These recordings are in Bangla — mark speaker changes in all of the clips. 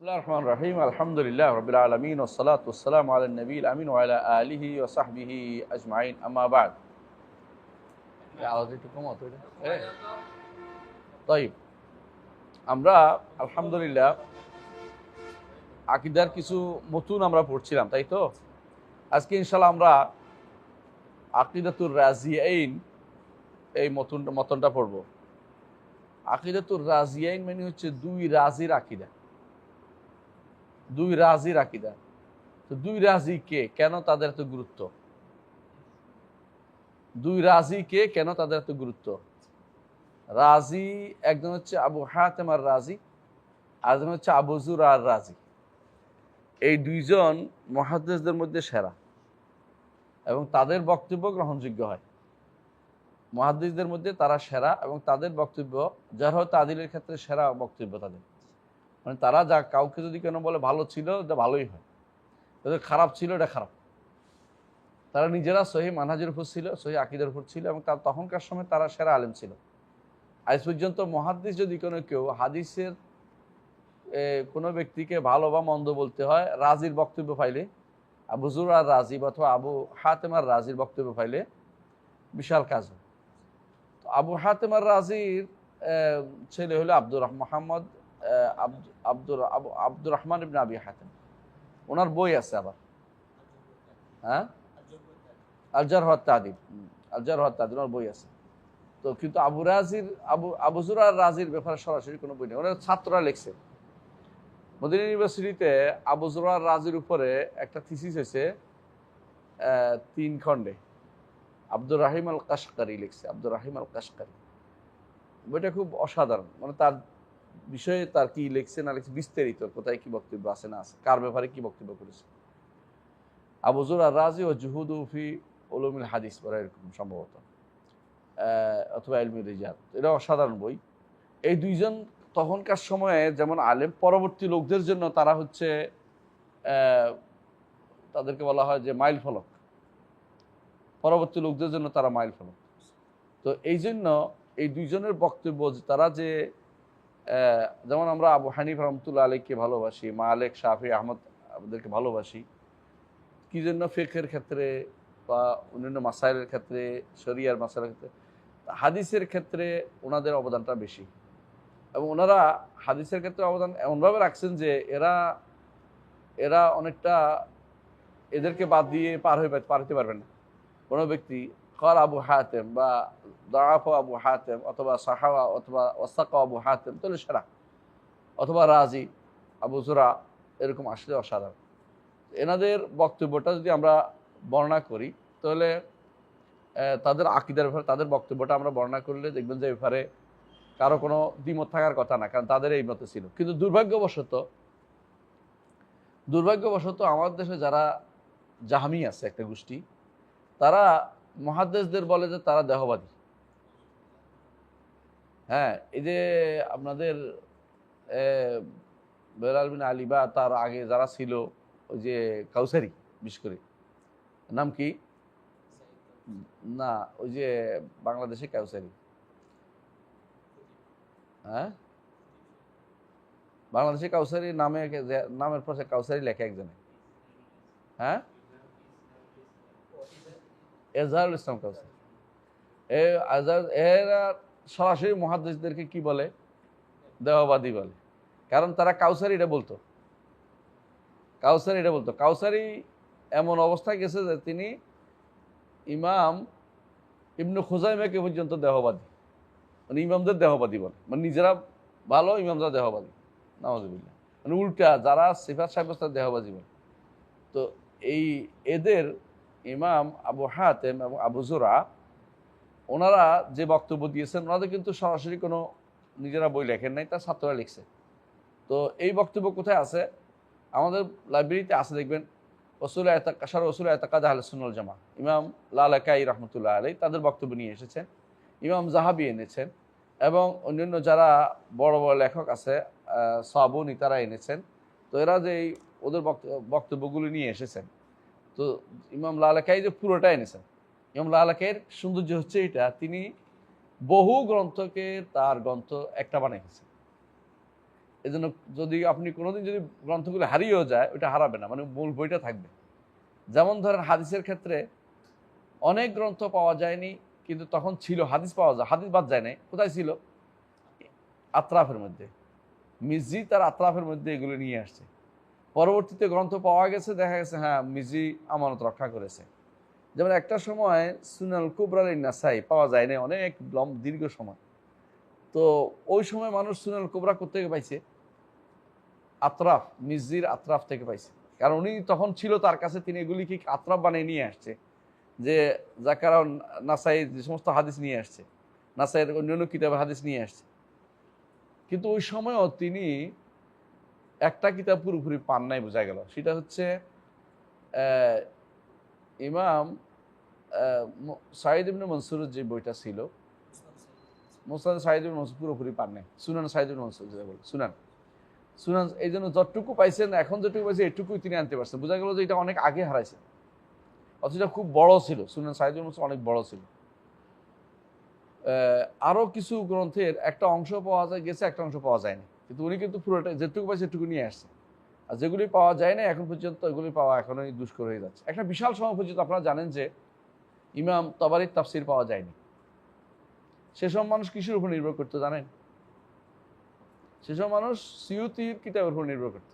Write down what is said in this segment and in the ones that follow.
Speaker 1: বিসমিল্লাহির রহমানির রহিম আলহামদুলিল্লাহ রাব্বিল আলামিন ওয়াসসালাতু ওয়াসসালামু আলান নবিয়িল আমিন ওয়া আলা আলিহি ওয়া সাহবিহি আজমাইন আম্মা বা'দ। আওয়াজ একটু কমাও তো এটা। তাইব, আমরা আলহামদুলিল্লাহ আকীদার কিছু মতুন আমরা পড়ছিলাম, তাই তো? আজকে ইনশাআল্লাহ আমরা আকীদাতুর রাজিয়াইন এই মতনটা পড়ব। আকীদাতুর রাজিয়াইন মানে হচ্ছে দুই রাজির আকীদা। দুই রাজির আকীদা। তো দুই রাজি কে, কেন তাদের এত গুরুত্ব? দুই রাজি কে, কেন তাদের এত গুরুত্ব? রাজি একজন হচ্ছে আবু হাতেম আর রাজি, আরেকজন হচ্ছে আবু যুরা আর রাজি। এই দুইজন মুহাদ্দিসদের মধ্যে সেরা এবং তাদের বক্তব্য গ্রহণযোগ্য হয়। মুহাদ্দিসদের মধ্যে তারা সেরা এবং তাদের বক্তব্য যার হয়তো তাদিলের ক্ষেত্রে সেরা বক্তব্য তাদের। মানে তারা যা কাউকে যদি কেন বলে ভালো ছিল, এটা ভালোই হয়, যদি খারাপ ছিল এটা খারাপ। তারা নিজেরা সহি মানহাজের উপর ছিল, সহি আকীদার উপর ছিল এবং তার তখনকার সময় তারা সেরা আলেম ছিল। আজ পর্যন্ত মুহাদ্দিস যদি কেউ হাদিসের কোনো ব্যক্তিকে ভালো বা মন্দ বলতে হয়, রাজির বক্তব্য পাইলে, আবু যুরার রাজি অথবা আবু হাতেমার রাজির বক্তব্য পাইলে বিশাল কাজ হয়। তো আবু হাতেমার রাজির ছেলে হলো আব্দুর রহমান ইবনে আবি হাতেম। ওনার বই আছে আবার, হ্যাঁ, আল জারহ ওয়াত তা'দীল। ওনার বই আছে। তো কিন্তু আবু যুরার রাজির ব্যাপারে সরাসরি কোনো বই নেই, ওনার ছাত্ররা লিখছে। মদিনা ইউনিভার্সিটিতে আবু যুরার রাজির উপরে একটা থিসিস হয়েছে 3 খণ্ডে। আব্দুর রাহিম আল কাশকারি লিখছে, আব্দুর রাহিম আল কাশকারি। বইটা খুব অসাধারণ, মানে তার বিষয়ে তার কি লিখছে না লিখছে বিস্তারিত, কোথায় কি বক্তব্য আছে না আছে, কার ব্যাপারে কি বক্তব্য করেছে। আবু যুরার রাজি ও জুহুদু ফি উলুমিল হাদিস পড়া, এরকম সম্ভবত, অথবা ইলমুর রিজাল। এটা অসাধারণ বই। এই দুইজন তখনকার সময়ে যেমন আলেম, পরবর্তী লোকদের জন্য তারা হচ্ছে তাদেরকে বলা হয় যে মাইল ফলক। পরবর্তী লোকদের জন্য তারা মাইল ফলক। তো এই জন্য এই দুইজনের বক্তব্য, তারা যে যেমন আমরা আবু হানিফা রহমতুল্লাহ আলাইহিকে ভালোবাসি, মালিক, শাফি, আহমদ আমাদেরকে ভালোবাসি, কি জন্য? ফিকহের ক্ষেত্রে বা অন্যান্য মাসাইলের ক্ষেত্রে, শরিয়ার মাসাইলের ক্ষেত্রে, হাদিসের ক্ষেত্রে ওনাদের অবদানটা বেশি। এবং ওনারা হাদিসের ক্ষেত্রে অবদান এমনভাবে রাখছেন যে এরা অনেকটা, এদেরকে বাদ দিয়ে পার হতে পারবেন না কোনো ব্যক্তি। কল আবু হাতেম বা দাআফ আবু হাতেম অথবা সাহাওয়া অথবা ওয়াসাকা আবু হাতেম, তাহলে সেরা। অথবা রাজি, আবু যুরা, এরকম আসলে অসাধারণ। এনাদের বক্তব্যটা যদি আমরা বর্ণনা করি, তাহলে তাদের আকীদার ব্যাপারে তাদের বক্তব্যটা আমরা বর্ণনা করলে দেখবেন যে ব্যাপারে কারো কোনো দ্বিমত থাকার কথা না, কারণ তাদের এই মতে ছিল। কিন্তু দুর্ভাগ্যবশত আমাদের দেশে যারা জাহমি আছে একটা গোষ্ঠী, তারা মুহাদ্দিসদের বলে যে তারা দেহবাদী। হ্যাঁ, এই যে আপনাদের বেলাল বিন আলী বা তার আগে যারা ছিল, ওই যে কাউসারি, বিশেষ করে নাম কি, না ওই যে বাংলাদেশে কাউসারি, হ্যাঁ, বাংলাদেশে কাউসারি নামের পাশে কাউসারি লেখে একজনে, হ্যাঁ, এজাহারুল ইসলাম কাউসারি। এরা সরাসরি মুহাদ্দিসদেরকে কি বলে? দেহবাদী বলে। কারণ তারা কাউসারি বলতো। কাউসারি এমন অবস্থায় গেছে যে তিনি ইমাম ইবনে খুজাইমাকে পর্যন্ত দেহবাদী, মানে ইমামদের দেহবাদী বলে, মানে নিজেরা ভালো, ইমামরা দেহবাদী। নাউযুবিল্লাহ। মানে উল্টা, যারা সিফাত সাব্যস্ত দেহবাদী বলে। তো এদের ইমাম আবু হাতেম এবং আবু যুরা, ওনারা যে বক্তব্য দিয়েছেন, ওনাদের কিন্তু সরাসরি কোনো নিজেরা বই লেখেন নাই, তার ছাত্ররা লিখছে। তো এই বক্তব্য কোথায় আছে? আমাদের লাইব্রেরিতে আছে, দেখবেন, রসুল এতাকাদ আহলে সুন্নাহ ওয়াল জামাআহ, ইমাম লালাকাই রহমতুল্লাহ আলাইহি তাদের বক্তব্য নিয়ে এসেছেন, ইমাম জাহাবি এনেছেন, এবং অন্যান্য যারা বড় বড় লেখক আছে, সাবুনি, তারা এনেছেন। তো এরা যে ওদের বক্তব্যগুলো নিয়ে এসেছেন, তো ইমাম লালাকাই যে পুরোটা এনেছেন। ইমাম লালাকাইয়ের সৌন্দর্য হচ্ছে এটা, তিনি বহু গ্রন্থকে তার গ্রন্থ একটা বানিয়েছেন। এই জন্য যদি আপনি কোনোদিন যদি গ্রন্থগুলো হারিয়েও যায়, ওইটা হারাবে না, মানে মূল বইটা থাকবে। যেমন ধরেন হাদিসের ক্ষেত্রে অনেক গ্রন্থ পাওয়া যায়নি, কিন্তু তখন ছিল, হাদিস পাওয়া যায়, হাদিস বাদ যায় নাই, কোথায় ছিল? আত্রাফের মধ্যে। মিজি তার আত্রাফের মধ্যে এগুলো নিয়ে আসছে। পরবর্তীতে গ্রন্থ পাওয়া গেছে, দেখা গেছে হ্যাঁ মিজি আমানত রক্ষা করেছে। যেমন একটা সময় সুনাল কুবরাল নাসাই পাওয়া যায় না অনেক দীর্ঘ সময়। তো ওই সময় মানুষ সুনাল কুবরা কোত্থেকে পাইছে? আত্রাফ, মিজির আত্রাফ থেকে পাইছে। কারণ উনি তখন ছিল তার কাছে, তিনি এগুলি কি আত্রাফ বানিয়ে নিয়ে আসছে, যে যার কারণ নাসাই যে সমস্ত হাদিস নিয়ে আসছে, নাসাইয়ের অন্যান্য কিতাবের হাদিস নিয়ে আসছে। কিন্তু ওই সময়ও তিনি একটা কিতাব পুরোপুরি পান নাই, বোঝা গেল। সেটা হচ্ছে ইমাম সাঈদ ইবনে মনসুরের যে বইটা ছিল, মুসনাদ সাঈদ ইবনে মনসুর পুরোপুরি পান নাই। সুনান সাঈদ ইবনে মনসুর যেটা বলে, সুনান এই জন্য যতটুকু পাইছেন, এখন যেটুকু পাইছে এটুকুই তিনি আনতে পারছেন। বোঝা গেল যে এটা অনেক আগে হারাইছে, অথচ খুব বড় ছিল। সুনান সাঈদ ইবনে মনসুর অনেক বড় ছিল। আরও কিছু গ্রন্থের একটা অংশ পাওয়া যায় গেছে, একটা অংশ পাওয়া যায়নি, কিন্তু উনি কিন্তু পুরোটা যেটুকু পাইছে সেটুকু নিয়ে আসছে। আর যেগুলি পাওয়া যায় না এখন পর্যন্ত, এগুলি পাওয়া এখনই দুষ্কর হয়ে যাচ্ছে। একটা বিশাল সময় পর্যন্ত আপনারা জানেন যে ইমাম তাবারির তাফসির পাওয়া যায়নি। সেসব মানুষ কিসের উপর নির্ভর করতো জানেন? সেসব মানুষ সিউতির কিতাবের উপর নির্ভর করত।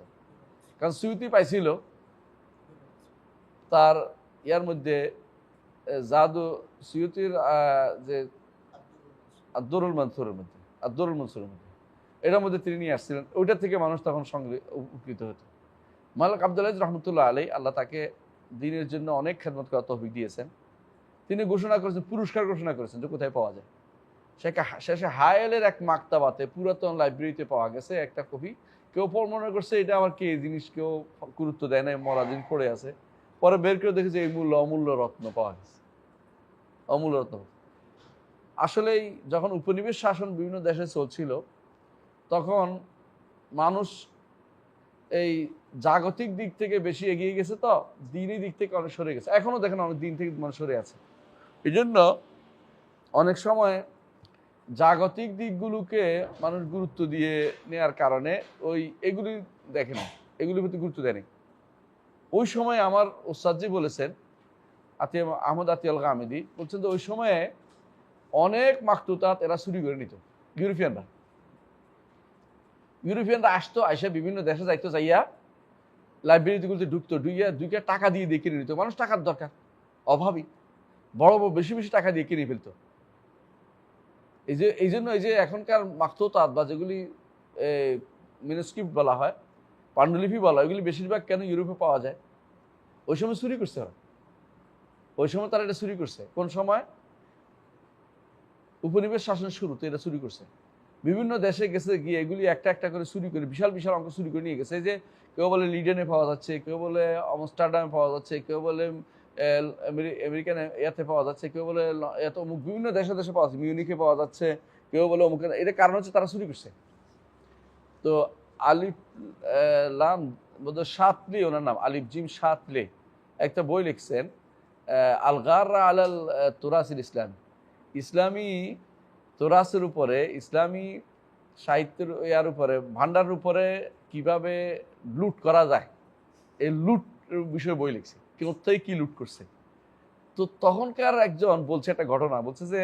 Speaker 1: কারণ সিউতি পাইছিল তার ইয়ার মধ্যে, জাদু সিউতির যে আদদুরুল মনসুরের মধ্যে, এটার মধ্যে তিনি নিয়ে আসছিলেন। ওইটা থেকে মানুষ তখন উপকৃত হতো। মালিক আব্দুল আজিজ রহমতুল্লাহ আলাই, আল্লাহ তাকে দ্বীনের জন্য অনেক খেদমত করার তৌফিক দিয়েছেন। তিনি ঘোষণা করেছেন, পুরস্কার ঘোষণা করেছেন যে কোথায় পাওয়া যায়। শেষে হায়েলের এক মাকতাবাতে, পুরাতন লাইব্রেরিতে পাওয়া গেছে একটা কপি। কেউ মনে করছে এটা আমার কি জিনিস, কেউ গুরুত্ব দেয় না, মরা জিনিস পড়ে আছে। পরে বের করে দেখেছে এই অমূল্য রত্ন পাওয়া গেছে, অমূল্য রত্ন। আসলেই যখন উপনিবেশ শাসন বিভিন্ন দেশে চলছিল, তখন মানুষ এই জাগতিক দিক থেকে বেশি এগিয়ে গেছে, তো দিনই দিক থেকে অনেক সরে গেছে। এখনো দেখেন অনেক দিন থেকে মানুষ সরে আছে। এই জন্য অনেক সময় জাগতিক দিকগুলোকে মানুষ গুরুত্ব দিয়ে নেওয়ার কারণে এগুলি দেখে না, এগুলির প্রতি গুরুত্ব দেয়নি। ওই সময় আমার ওস্তাদজি বলেছেন, আহমদ আতিয়াল গামিদি বলছেন যে ওই সময়ে অনেক মাকতুতাত এরা চুরি করে নিত। ইউরোপিয়ানরা আসতো, আইসা বিভিন্ন দেশে যাইতো, যাইয়া লাইব্রেরিগুলোতে ঢুকতো, ঢুকে টাকা দিয়ে কিনে নিত। মানুষ টাকার দরকার, অভাবী, বড় বেশি বেশি টাকা দিয়ে কিনে ফেলতো। এই জন্য এই যে এখনকার মাকতুতাত বা যেগুলি ম্যানুস্ক্রিপ্ট বলা হয়, পাণ্ডুলিপি বলা হয়, ওইগুলি বেশিরভাগ কেন ইউরোপে পাওয়া যায়? ওই সময় চুরি করছে ওরা। ওই সময় তারা এটা চুরি করছে। কোন সময়? উপনিবেশ শাসনের শুরুতে এটা চুরি করছে। বিভিন্ন দেশে গেছে, গিয়ে এগুলি একটা একটা করে চুরি করে বিশাল বিশাল অঙ্ক চুরি করে নিয়ে গেছে। যে কেউ বলে লিডেনে পাওয়া যাচ্ছে, কেউ বলে আমস্টারডামে পাওয়া যাচ্ছে, কেউ বলে আমেরিকান ইয়াতে পাওয়া যাচ্ছে, কেউ বলে অমুক বিভিন্ন দেশে দেশে পাওয়া যাচ্ছে, মিউনিকে পাওয়া যাচ্ছে, কেউ বলে অমুক। এটা কারণ হচ্ছে তারা চুরি করছে। তো আলিফ লাম বোধহয় শাতলি, ওনার নাম আলিফ জিম শাতলি, একটা বই লিখছেন আল গাররা আলাল তুরাসিল ইসলাম, ইসলামী তোরাসের উপরে, ইসলামী সাহিত্যের ইয়ার উপরে, ভান্ডারের উপরে কিভাবে লুট করা যায়, এই লুট বিষয়ে বই লিখছে। কোথায় কি লুট করছে। তো তখনকার একজন বলছে একটা ঘটনা, বলছে যে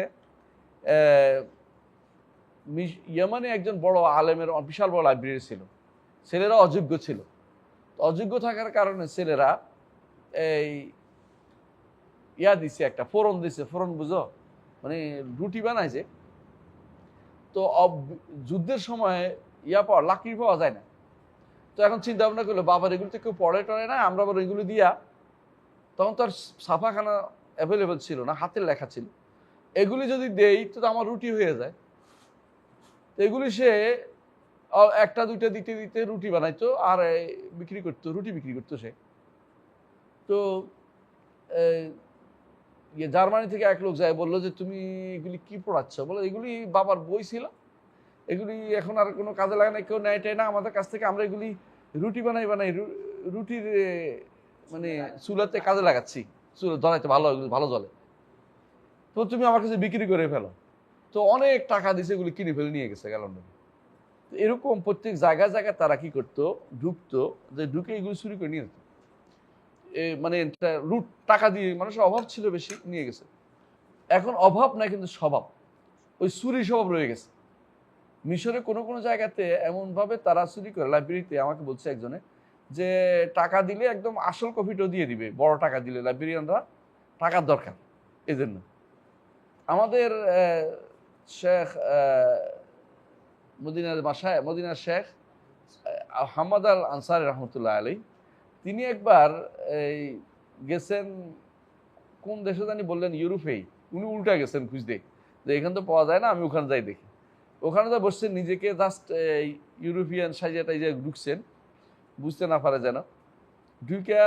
Speaker 1: ইয়ামানে একজন বড় আলেমের বিশাল বড় লাইব্রেরি ছিল, ছেলেরা অযোগ্য ছিল। অযোগ্য থাকার কারণে ছেলেরা এই ইয়া দিছে, একটা ফোড়ন দিছে। ফোড়ন বুঝো, মানে রুটি বানাইছে। তো যুদ্ধের সময় লাকড়ি পাওয়া যায় না। তো এখন চিন্তা ভাবনা করলো, বাবার এগুলো তো কেউ পড়ে টড়ে না, আমরা আবার এগুলো দিয়া, তখন তো আর ছাপাখানা অ্যাভেলেবেল ছিল না, হাতের লেখা ছিল, এগুলি যদি দেই তো আমার রুটি হয়ে যায়। তো এগুলি সে একটা দুইটা দিতে দিতে রুটি বানাইতো আর বিক্রি করতো, রুটি বিক্রি করতো সে। তো জার্মানি থেকে এক লোক যায়, বললো যে তুমি এগুলি কি পড়াচ্ছ? বলো এগুলি বাবার বই ছিল, এগুলি এখন আর কোনো কাজে লাগে না, কেউ নেয় না আমাদের কাছ থেকে, আমরা এগুলি রুটি বানাই রুটির মানে চুলাতে কাজে লাগাচ্ছি, চুলা ধরাইতে ভালো, এগুলি ভালো জলে, তো তুমি আমার কাছে বিক্রি করে ফেলো। তো অনেক টাকা দিছে, এগুলি কিনে ফেলে নিয়ে গেছে লন্ডনে। এরকম প্রত্যেক জায়গায় জায়গায় তারা কি করতো, ঢুকতো, যে ঢুকে এগুলো চুরি করে নিয়ে যেত। মানে লুট, টাকা দিয়ে, মানুষের অভাব ছিল বেশি, নিয়ে গেছে। এখন অভাব নাই, কিন্তু স্বভাব, ওই চুরি স্বভাব রয়ে গেছে। মিশরে কোনো কোনো জায়গাতে এমনভাবে তারা চুরি করে, লাইব্রেরিতে আমাকে বলছে একজনে, যে টাকা দিলে একদম আসল কপিটাও দিয়ে দিবে, বড় টাকা দিলে লাইব্রেরিয়ানরা, টাকার দরকার এই জন্য। আমাদের শেখ মদিনার শেখ হাম্মাদ আল আনসারী রহমতুল্লাহ আলী, তিনি একবার এই গেছেন কোন দেশে জানি, বললেন ইউরোপেই, উনি উল্টা গেছেন খুঁজতে, যে এখানে তো পাওয়া যায় না, আমি ওখানে যাই দেখি। ওখানে তো বসছেন, নিজেকে জাস্ট ইউরোপিয়ান সাইজে টাইজে ঢুকছেন, বুঝতে না পারে যেন, ঢুকা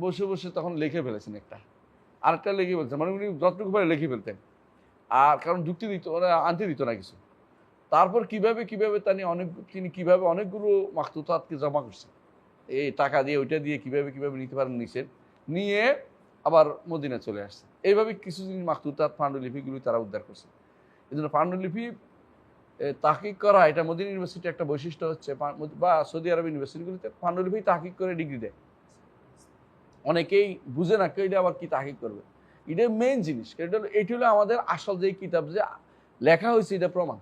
Speaker 1: বসে বসে তখন লিখে ফেলেছেন আরেকটা লিখে ফেলছেন, মানে উনি যতটুকু পারে লিখে ফেলতেন, আর কারণ ঢুকতে দিত, ওরা আনতে দিত না কিছু। তারপর কিভাবে তিনি কিভাবে অনেকগুলো মাকতুতাতকে জমা করছেন, এই টাকা দিয়ে ওইটা দিয়ে কিভাবে নিতে পারেন নিছেন, নিয়ে আবার মদিনা চলে আসছে। এইভাবে কিছুদিন মাকতুতাত পাণ্ডুলিপিগুলি তারা উদ্ধার করছে। এই জন্য পাণ্ডুলিপি তাহকিক করা, এটা মদিনা ইউনিভার্সিটির একটা বৈশিষ্ট্য হচ্ছে, বা সৌদি আরব ইউনিভার্সিটিগুলিতে পাণ্ডুলিপি তাহকিক করে ডিগ্রি দেয়। অনেকেই বুঝে না কেউ এটা আবার কি তাহকিক করবে, এটা মেইন জিনিস। এটি হলো আমাদের আসল যে কিতাব যে লেখা হয়েছে, এটা প্রমাণ।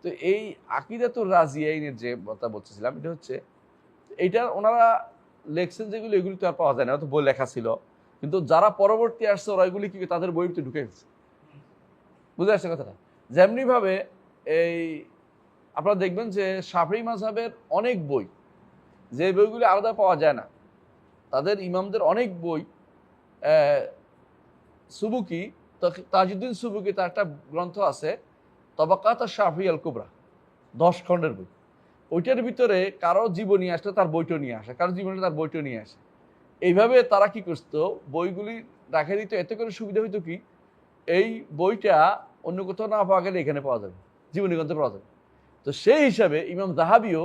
Speaker 1: তো এই আকিদাতুর রাজিয়াইনের যে কথা বলতেছিলাম, এটা হচ্ছে, এইটা ওনারা লেখছেন যেগুলো, এগুলি তো আর পাওয়া যায় না, তো বই লেখা ছিল, কিন্তু যারা পরবর্তী আসছে ওরা এগুলি কি তাদের বইতে ঢুকে গেছে। বুঝে আসছে কথাটা? যেমনি ভাবে এই আপনারা দেখবেন যে শাফিঈ মাযহাবের অনেক বই, যে বইগুলি আলাদা পাওয়া যায় না, তাদের ইমামদের অনেক বই, সুবুকি, তাজউদ্দিন সুবুকি, তার একটা গ্রন্থ আছে তবাকাত শাফিঈ আল কুবরা, 10 খণ্ডের বই। ওইটার ভিতরে কারো জীবনী আসলে তার বইটা নিয়ে আসে, কারো জীবনে তার বইটা নিয়ে আসে। এইভাবে তারা কি করতো, বইগুলি রাখে দিত, এতে করে সুবিধা হইতো কি, এই বইটা অন্য কোথাও না পাওয়া গেলে এখানে পাওয়া যাবে, জীবনী গ্রন্থে পাওয়া যাবে। তো সেই হিসাবে ইমাম যাহাবিও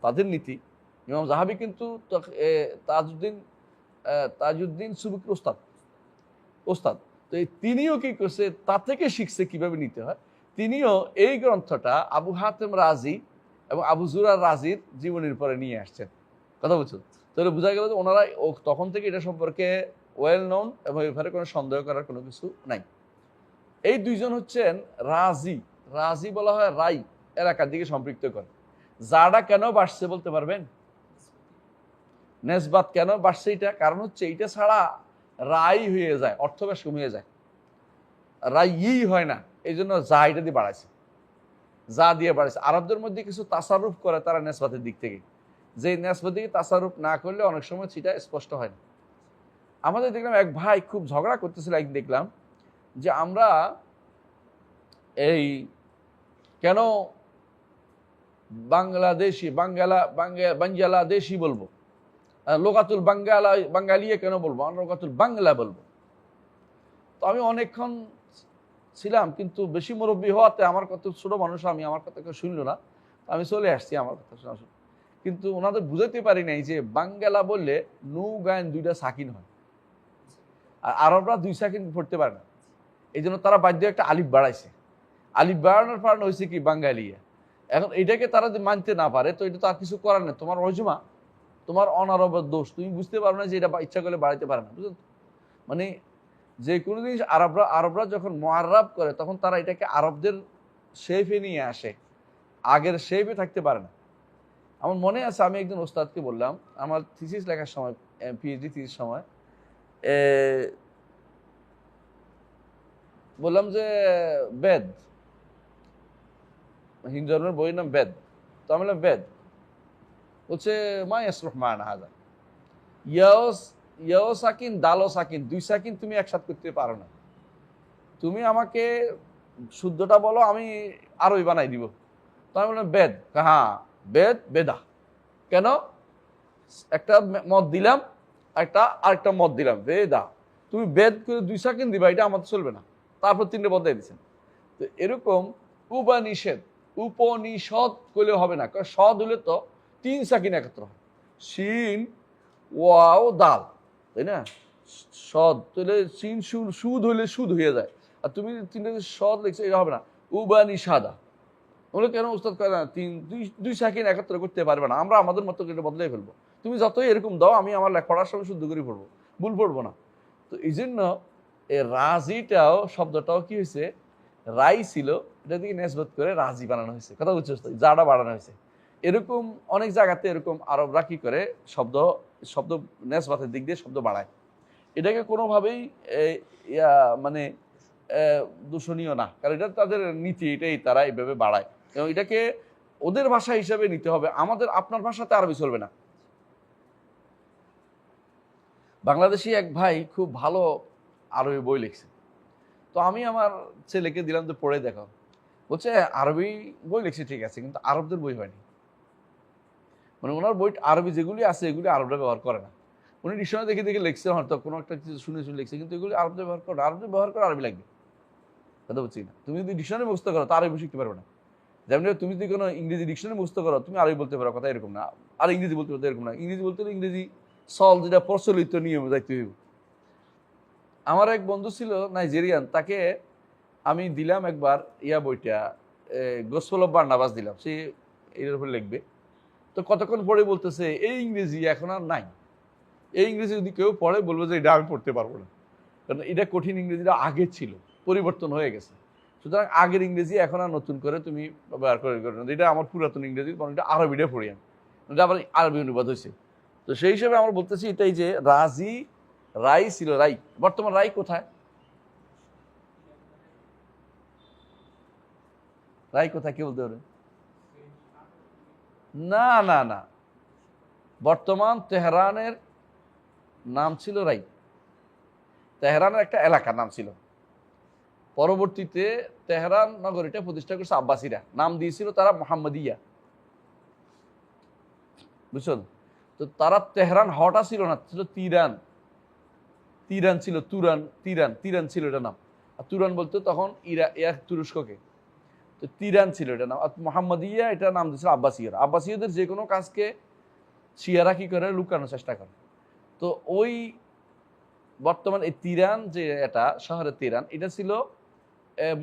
Speaker 1: তাদের নীতি, ইমাম যাহাবি কিন্তু তাজউদ্দিন সুবুকির ওস্তাদ। তো তিনিও কি করছে, তার থেকে শিখছে কিভাবে নিতে হয়। তিনিও এই গ্রন্থটা আবু হাতেম রাজি এবং আবু জুরার রাজির জীবনীর পরে নিয়ে আসছেন। কথা বলছো? তাহলে বোঝা গেল যে ওনারা তখন থেকে এটা সম্পর্কে ওয়েল নোন, এবং এভাবে কোনো সন্দেহ করার কোনো কিছু নাই। এই দুইজন হচ্ছেন রাজি বলা হয় রাই এলাকার দিকে সম্পৃক্ত করে। জাডা কেন বাড়ছে বলতে পারবেন? নেসবাত কেন বাড়ছে? এটা কারণ হচ্ছে, এইটা ছাড়া রাই হয়ে যায়, অর্থ বেশ কমিয়ে যায়, রাই হয় না, এই জন্য যা এটা দিয়ে বাড়াইছে, যা দিয়ে বাড়াইছে। আরবদের মধ্যে কিছু তাসারুফ করে তারা নেসবাতের দিক থেকে, যে নেসবাত দিকে তাসারুফ না করলে অনেক সময় সেটা স্পষ্ট হয় না। আমাদের দেখলাম এক ভাই খুব ঝগড়া করতেছিল একদিন, দেখলাম যে আমরা এই কেন বাংলাদেশি বলবো, লোকাতুল বাঙ্গালিয়ে কেন বলবো, আমরা লোকাতুল বাংলা বলবো। তো আমি অনেকক্ষণ ছিলাম, কিন্তু বেশি মুরব্বী হওয়াতে আমার কত ছোট মানুষ, আমার কথা কেউ শুনলো না, আমি চলে আসছি আমার কথা শোনা। কিন্তু ওনাদের বুঝাতে পারি নাই যে বাঙ্গালা বললে নু গায়ন 2টা সাকিন হয়, আর আরবরা 2 সাকিন পড়তে পারে না, এই জন্য তারা বাধ্য একটা আলিফ বাড়াইছে। আলিফ বাড়ানোর কারণ হয়েছে কি, বাঙ্গালিয়া। এখন এটাকে তারা যদি মানতে না পারে, তো এটা তো আর কিছু করার নেই, তোমার অজমা, তোমার অনারবের দোষ, তুমি বুঝতে পারো না যে এটা ইচ্ছা করলে বাড়াইতে পারে না। বুঝলেন? মানে যে কোনো জিনিস আরবরা যখন মুআররাব করে, তখন তারা এটাকে আরবদের শেপে নিয়ে আসে, আগের শেপে থাকতে পারে না। আমার মনে আছে, আমি একজন ওস্তাদকে বললাম, আমার থিসিস লেখার সময়, পিএইচডি থিসিস সময়, বললাম যে বেদ, হিন্দু ধর্মের বইয়ের নাম বেদ। তো আমি বললাম বেদ, বলছে মা ইয়াসলুহ মা'না হাযা, ইয়াও সাকিন দালও সাকিন, 2 সাকিন তুমি একসাথে করতে পারো না, তুমি আমাকে শুদ্ধটা বলো, আমি আরবি বানাই দিব। তো আমি বললাম বেদ, হ্যাঁ বেদ, বেদা কেন, একটা মত দিলাম, আরেকটা মত দিলাম, বেদা, তুমি বেদ করে 2 সাকিন দিবা, এটা আমাদের চলবে না। তারপর 3টে বদলাই দিচ্ছেন। তো এরকম উপনিষদ করলেও হবে না, কারণ সদ হলে তো 3 সাকিন একত্র হয়, শিন ওয়াও দাল, তাই না? সদ তাহলে সিন সুদ হইলে সুদ হয়ে যায়, আর তুমি 3টে সদ লিখছো, এটা হবে না। উবানিষাদা, ওগুলো কেন উস্তাদ করে না 2 সেকেন্ড একাত্তর করতে পারবে না, আমরা আমাদের মতো করে বদলাই ফেলবো, তুমি যতই এরকম দাও আমি আমার পড়ার সময় শুদ্ধ করে পড়বো, ভুল পড়বো না। তো এই জন্য এই রাজিটাও শব্দটাও কি হয়েছে, রাই ছিল, এটা দিকে নেসবত করে রাজি বানানো হয়েছে, কথা বুঝছো, জাটা বাড়ানো হয়েছে। এরকম অনেক জায়গাতে এরকম আরবরা কি করে শব্দ শব্দ নেসবাতের দিক দিয়ে শব্দ বাড়ায়, এটাকে কোনোভাবেই মানে দূষণীয় না, কারণ এটা তাদের নীতি, এটাই তারা এইভাবে বাড়ায়, এবং এটাকে ওদের ভাষা হিসাবে নিতে হবে, আমাদের আপনার ভাষাতে আরবি চলবে না। বাংলাদেশি এক ভাই খুব ভালো আরবি বই লিখছে, তো আমি আমার ছেলেকে দিলাম তো পড়ে দেখো, বলছে আরবি বই লিখছে ঠিক আছে, কিন্তু আরবদের বই হয়নি, মানে ওনার বই আরবি যেগুলি আছে এগুলি আরবরা ব্যবহার করে না, উনি ডিকশনারি দেখে দেখে লিখছে, হয়তো কোনো একটা কিছু শুনে শুনে লিখছে, কিন্তু এগুলি আরবদের ব্যবহার করে, আরবদের ব্যবহার করে আরবি লাগবে, কথা বলছি না। তুমি যদি ডিকশনারি মুখস্থ করো তা আরবি শিখতে পারবে না, যেমন তুমি যদি কোনো ইংরেজি ডিকশনারি মুখস্থ করো তুমি আরবি বলতে পারো, কথা এরকম না, আর ইংরেজি বলতে পারো এরকম না, ইংরেজি বলতে হলে ইংরেজি সল যেটা প্রচলিত নিয়মে যাইতে হইব। আমার এক বন্ধু ছিল নাইজেরিয়ান, তাকে আমি দিলাম একবার বইটা গসপেল অফ বার্নাবাস দিলাম, সে এর উপর লিখবে, তো কতক্ষণ পরে বলতেছে এই ইংরেজি এখন আর নাই, এই ইংরেজি যদি কেউ পড়ে বলবো যে এটা আমি পড়তে পারবো না, কারণ এটা কঠিন ইংরেজিটা আগে ছিল, পরিবর্তন হয়ে গেছে, সুতরাং আগের ইংরেজি এখন আর নতুন করে তুমি ব্যবহার করে, এটা আমার পুরাতন ইংরেজি, কারণ এটা আরবিটা পড়ি আমি, এটা আবার আরবি অনুবাদ হয়েছে। তো সেই হিসেবে আমরা বলতেছি এটাই যে রাজি রাই ছিল, রাই, বর্তমান রাই কোথায়, রাই কোথায় কে বলতে পারে? না না না, বর্তমান তেহরানের নাম ছিল রাই, তেহরানের একটা এলাকার নাম ছিল, পরবর্তীতে তেহরান নগরীটা প্রতিষ্ঠা করছে আব্বাসীরা, নাম দিয়েছিল তারা মোহাম্মদিয়া, বুঝছো? তো তারা তেহরান হওয়াটা ছিল না, ছিল তিরান, তিরান ছিল, তুরান, তিরান, তিরান ছিল এটা নাম, আর তুরান বলতো তখন তুরস্ককে, তো তিরান ছিল এটা নাম, আর মোহাম্মদিয়া এটা নাম দিয়েছিল আব্বাসীয়রা, আব্বাসীয়দের যে কোনো কাজকে শিয়ারা কি করে লুকানোর চেষ্টা করে। তো ওই বর্তমান এই তিরান যে এটা শহরের তিরান, এটা ছিল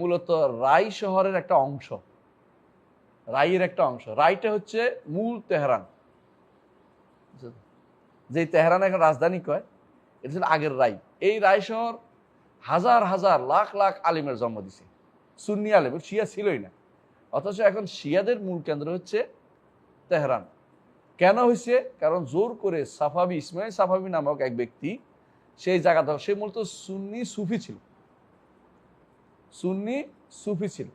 Speaker 1: মূলত রাই শহরের একটা অংশ, রাইয়ের একটা অংশ, রাইটা হচ্ছে মূল তেহরান, যে তেহরান এখন রাজধানী কয়, এটা ছিল আগের রাই। এই রাই শহর হাজার হাজার লাখ লাখ আলিমের জন্ম দিছে, সুন্নি আলিম, শিয়া ছিলই না, অথচ এখন শিয়াদের মূল কেন্দ্র হচ্ছে তেহরান। কেন হয়েছে? কারণ জোর করে সাফাবি, ইসমাইল সাফাবি নামক এক ব্যক্তি সেই জায়গা দখল, সে মূলত সুন্নি সুফি ছিল, সুন্নি সুফি ছিল,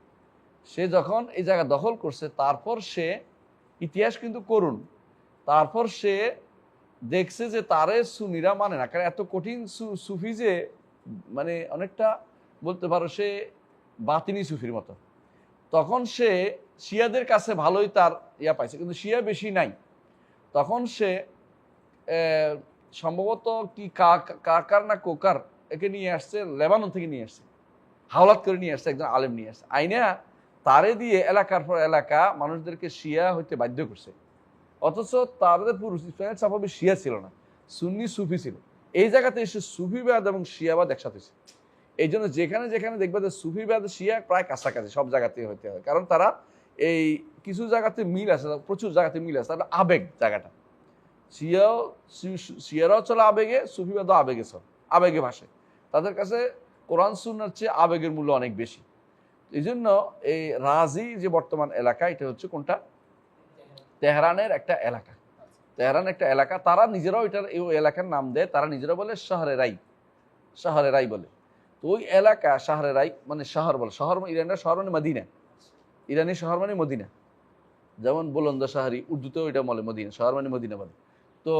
Speaker 1: সে যখন এই জায়গা দখল করছে তারপর সে, ইতিহাস কিন্তু করুন, তারপর সে দেখছে যে তারে সুন্নিরা মানে না, কারণ এত কঠিন সুফি যে, মানে অনেকটা বলতে পারো সে বাতিনি সুফির মতো, তখন সে শিয়াদের কাছে ভালোই তার পাইছে, কিন্তু শিয়া বেশি নাই, তখন সে সম্ভবত কি কাকার না কোকার একে নিয়ে আসছে, লেবানন থেকে নিয়ে আসছে, হাওলাত করে নিয়ে আসছে, একজন আলেম নিয়ে আসছে, আইনা তারে দিয়ে এলাকার পর এলাকা মানুষদেরকে শিয়া হইতে বাধ্য করছে, অথচ তাদের পুরুষ ইসমাইল সাফাবি শিয়া ছিল না, সুন্নি সুফি ছিল। এই জায়গাতে এসে সুফিবাদ এবং শিয়াবাদ একসাথে হয়েছে, এই জন্য যেখানে যেখানে দেখবে যে সুফিবাদ শিয়া প্রায় কাছাকাছি সব জায়গাতে হইতে হয়, কারণ তারা এই কিছু জায়গাতে মিল আছে, প্রচুর জায়গাতে মিল আছে, তাহলে আবেগ জায়গাটা, শিয়ারাও চলে আবেগে, সুফিবাদও আবেগে চলে, আবেগে ভাসে, তাদের কাছে কোরআন সুন্নাহর চেয়ে আবেগের মূল্য অনেক বেশি। এই জন্য এই রাজি যে বর্তমান এলাকা, এটা হচ্ছে কোনটা, তেহরানের একটা এলাকা, তেহরান একটা এলাকা, তারা নিজেরাও এটার এই এলাকার নাম দেয়, তারা নিজেরা বলে শহরে রাই, শহরে রাই বলে। তো ওই এলাকা শহরে রাই মানে শহর বলে, শহর ইরানের শহর মানে মদিনা, ইরানি শহর মানে মদিনা, যেমন বুলন্দ শাহরি, উর্দুতেও এটা বলে মদিনা, শহর মানে মদিনা বলে। তো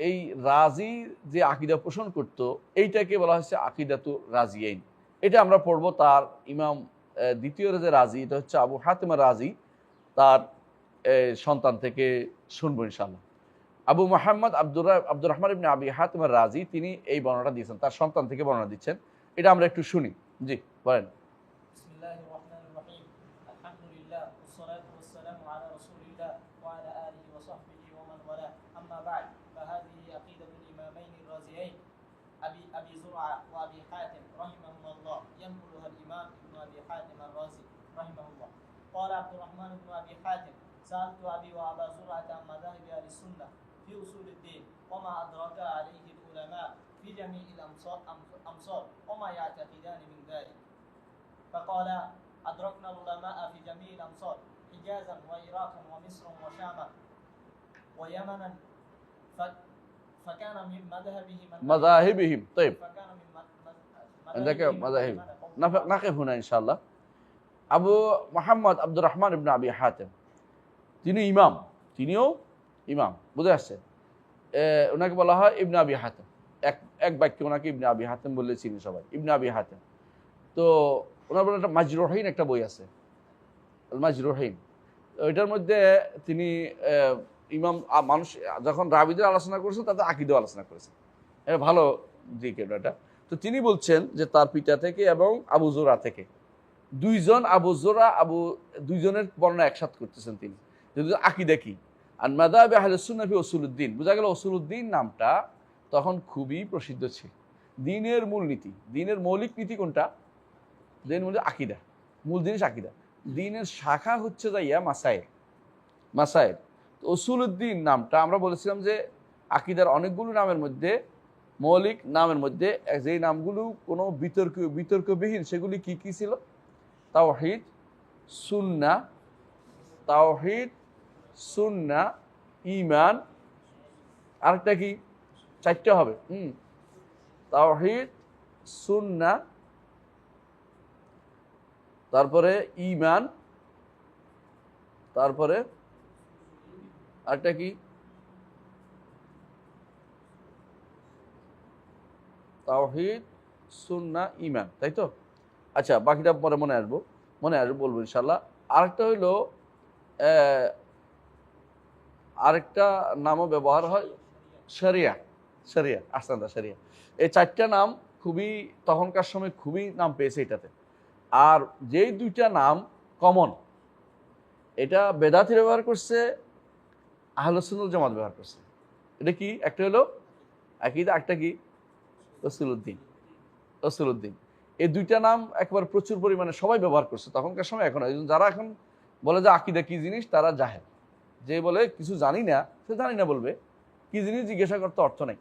Speaker 1: এই রাজি যে আকিদা পোষণ করতো, এইটাকে বলা হচ্ছে আকিদাতু রাজিয়াইন, এটা আমরা পড়বো তার ইমাম দ্বিতীয় যে রাজি, এটা হচ্ছে আবু হাতিম রাজি, তার সন্তান থেকে শুনবো ইনশাআল্লাহ। আবু মোহাম্মদ আব্দুর রহমান ইবনে আবি হাতিম রাজি, তিনি এই বর্ণনাটা দিয়েছেন, তার সন্তান থেকে বর্ণনা দিচ্ছেন, এটা আমরা একটু শুনি। জি বলেন।
Speaker 2: أبي زرعة وأبي حاتم رحمهما الله ينقلها الإمام ابن أبي حاتم الرازي رحمه الله قال عبد الرحمن بن أبي حاتم سألت أبي وأبا زرعة عن مذاهب أهل السنة في أصول الدين وما أدرك عليه العلماء في جميع الأمصار وما يعتقدان من ذلك فقال أدركنا العلماء في جميع الأمصار حجازا وعراقا ومصرا وشاما ويمنا فكان من
Speaker 1: مذاهبهم. طيب
Speaker 2: فكان من
Speaker 1: عندك مذاهب نقف هنا ইনশাআল্লাহ। আবু মুহাম্মদ আব্দুর রহমান ইবনে আবি হাতেম তিনি ইমাম, তিনিও ইমাম, বুঝে আসছে। ওনাকে বলা হয় ইবনে আবি হাতেম, এক বাক্যে ওনাকে ইবনে আবি হাতেম বলে চিনি সবাই, ইবনে আবি হাতেম। তো ওনার বলে একটা মাজরুহীন একটা বই আছে, মাজরুহীন। ওইটার মধ্যে তিনি ইমাম মানুষ যখন রাবিদের আলোচনা করেছেন তাতে আকিদাও আলোচনা করেছেন, এটা ভালো দিক এটা। তো তিনি বলছেন যে তার পিতা থেকে এবং আবু জোরা থেকে দুইজনের বর্ণনা একসাথ করতেছেন তিনি, যদি আকিদা কি। আর মাযহাব আহলে সুন্নাহ ফি উসুলুদ্দিন, বোঝা গেল উসুলুদ্দিন নামটা তখন খুবই প্রসিদ্ধ ছিল। দ্বীনের মূলনীতি, দ্বীনের মৌলিক নীতি কোনটা? দ্বীনের মধ্যে আকিদা, মূল জিনিস আকিদা। দ্বীনের শাখা হচ্ছে যাইয়া মাসায়েল। তো উসুলুদ্দিন নামটা আমরা বলেছিলাম যে আকিদার অনেকগুলো নামের মধ্যে, মৌলিক নামের মধ্যে যেই নামগুলো কোনো বিতর্কবিহীন, সেগুলি কি কি ছিল? তাওহীদ, সুন্নাহ, ঈমান, আরেকটা কি? চারটা হবে। তাওহীদ, সুন্নাহ, তারপরে ঈমান, তারপরে আরেকটা কি? তাওহীদ, সুন্নাহ, ঈমান, তাই তো? আচ্ছা, বাকিটা পরে মনে আসবো বলবো ইনশাল্লাহ। আরেকটা হইলো আরেকটা নামও ব্যবহার হয়, শরিয়া। আহসানতা, শরিয়া। এই চারটা নাম খুবই তখনকার সময় খুবই নাম পেয়েছে এটাতে। আর যেই দুইটা নাম কমন, এটা বেদাতি ব্যবহার করছে, আহলে সুন্নাহ ওয়াল জামাত ব্যবহার করছে। এটা কি? একটা হলো আকীদা, একটা কি? উসুলুদ্দিন। এই দুইটা নাম একবার প্রচুর পরিমাণে সবাই ব্যবহার করছে তখনকার সময়, এখন যারা এখন বলে যে আকিদা কি জিনিস, তারা জাহেল। যে বলে কিছু জানি না, সে জানি না বলবে, কি জিনিস জিজ্ঞাসা করতে অর্থ নেই।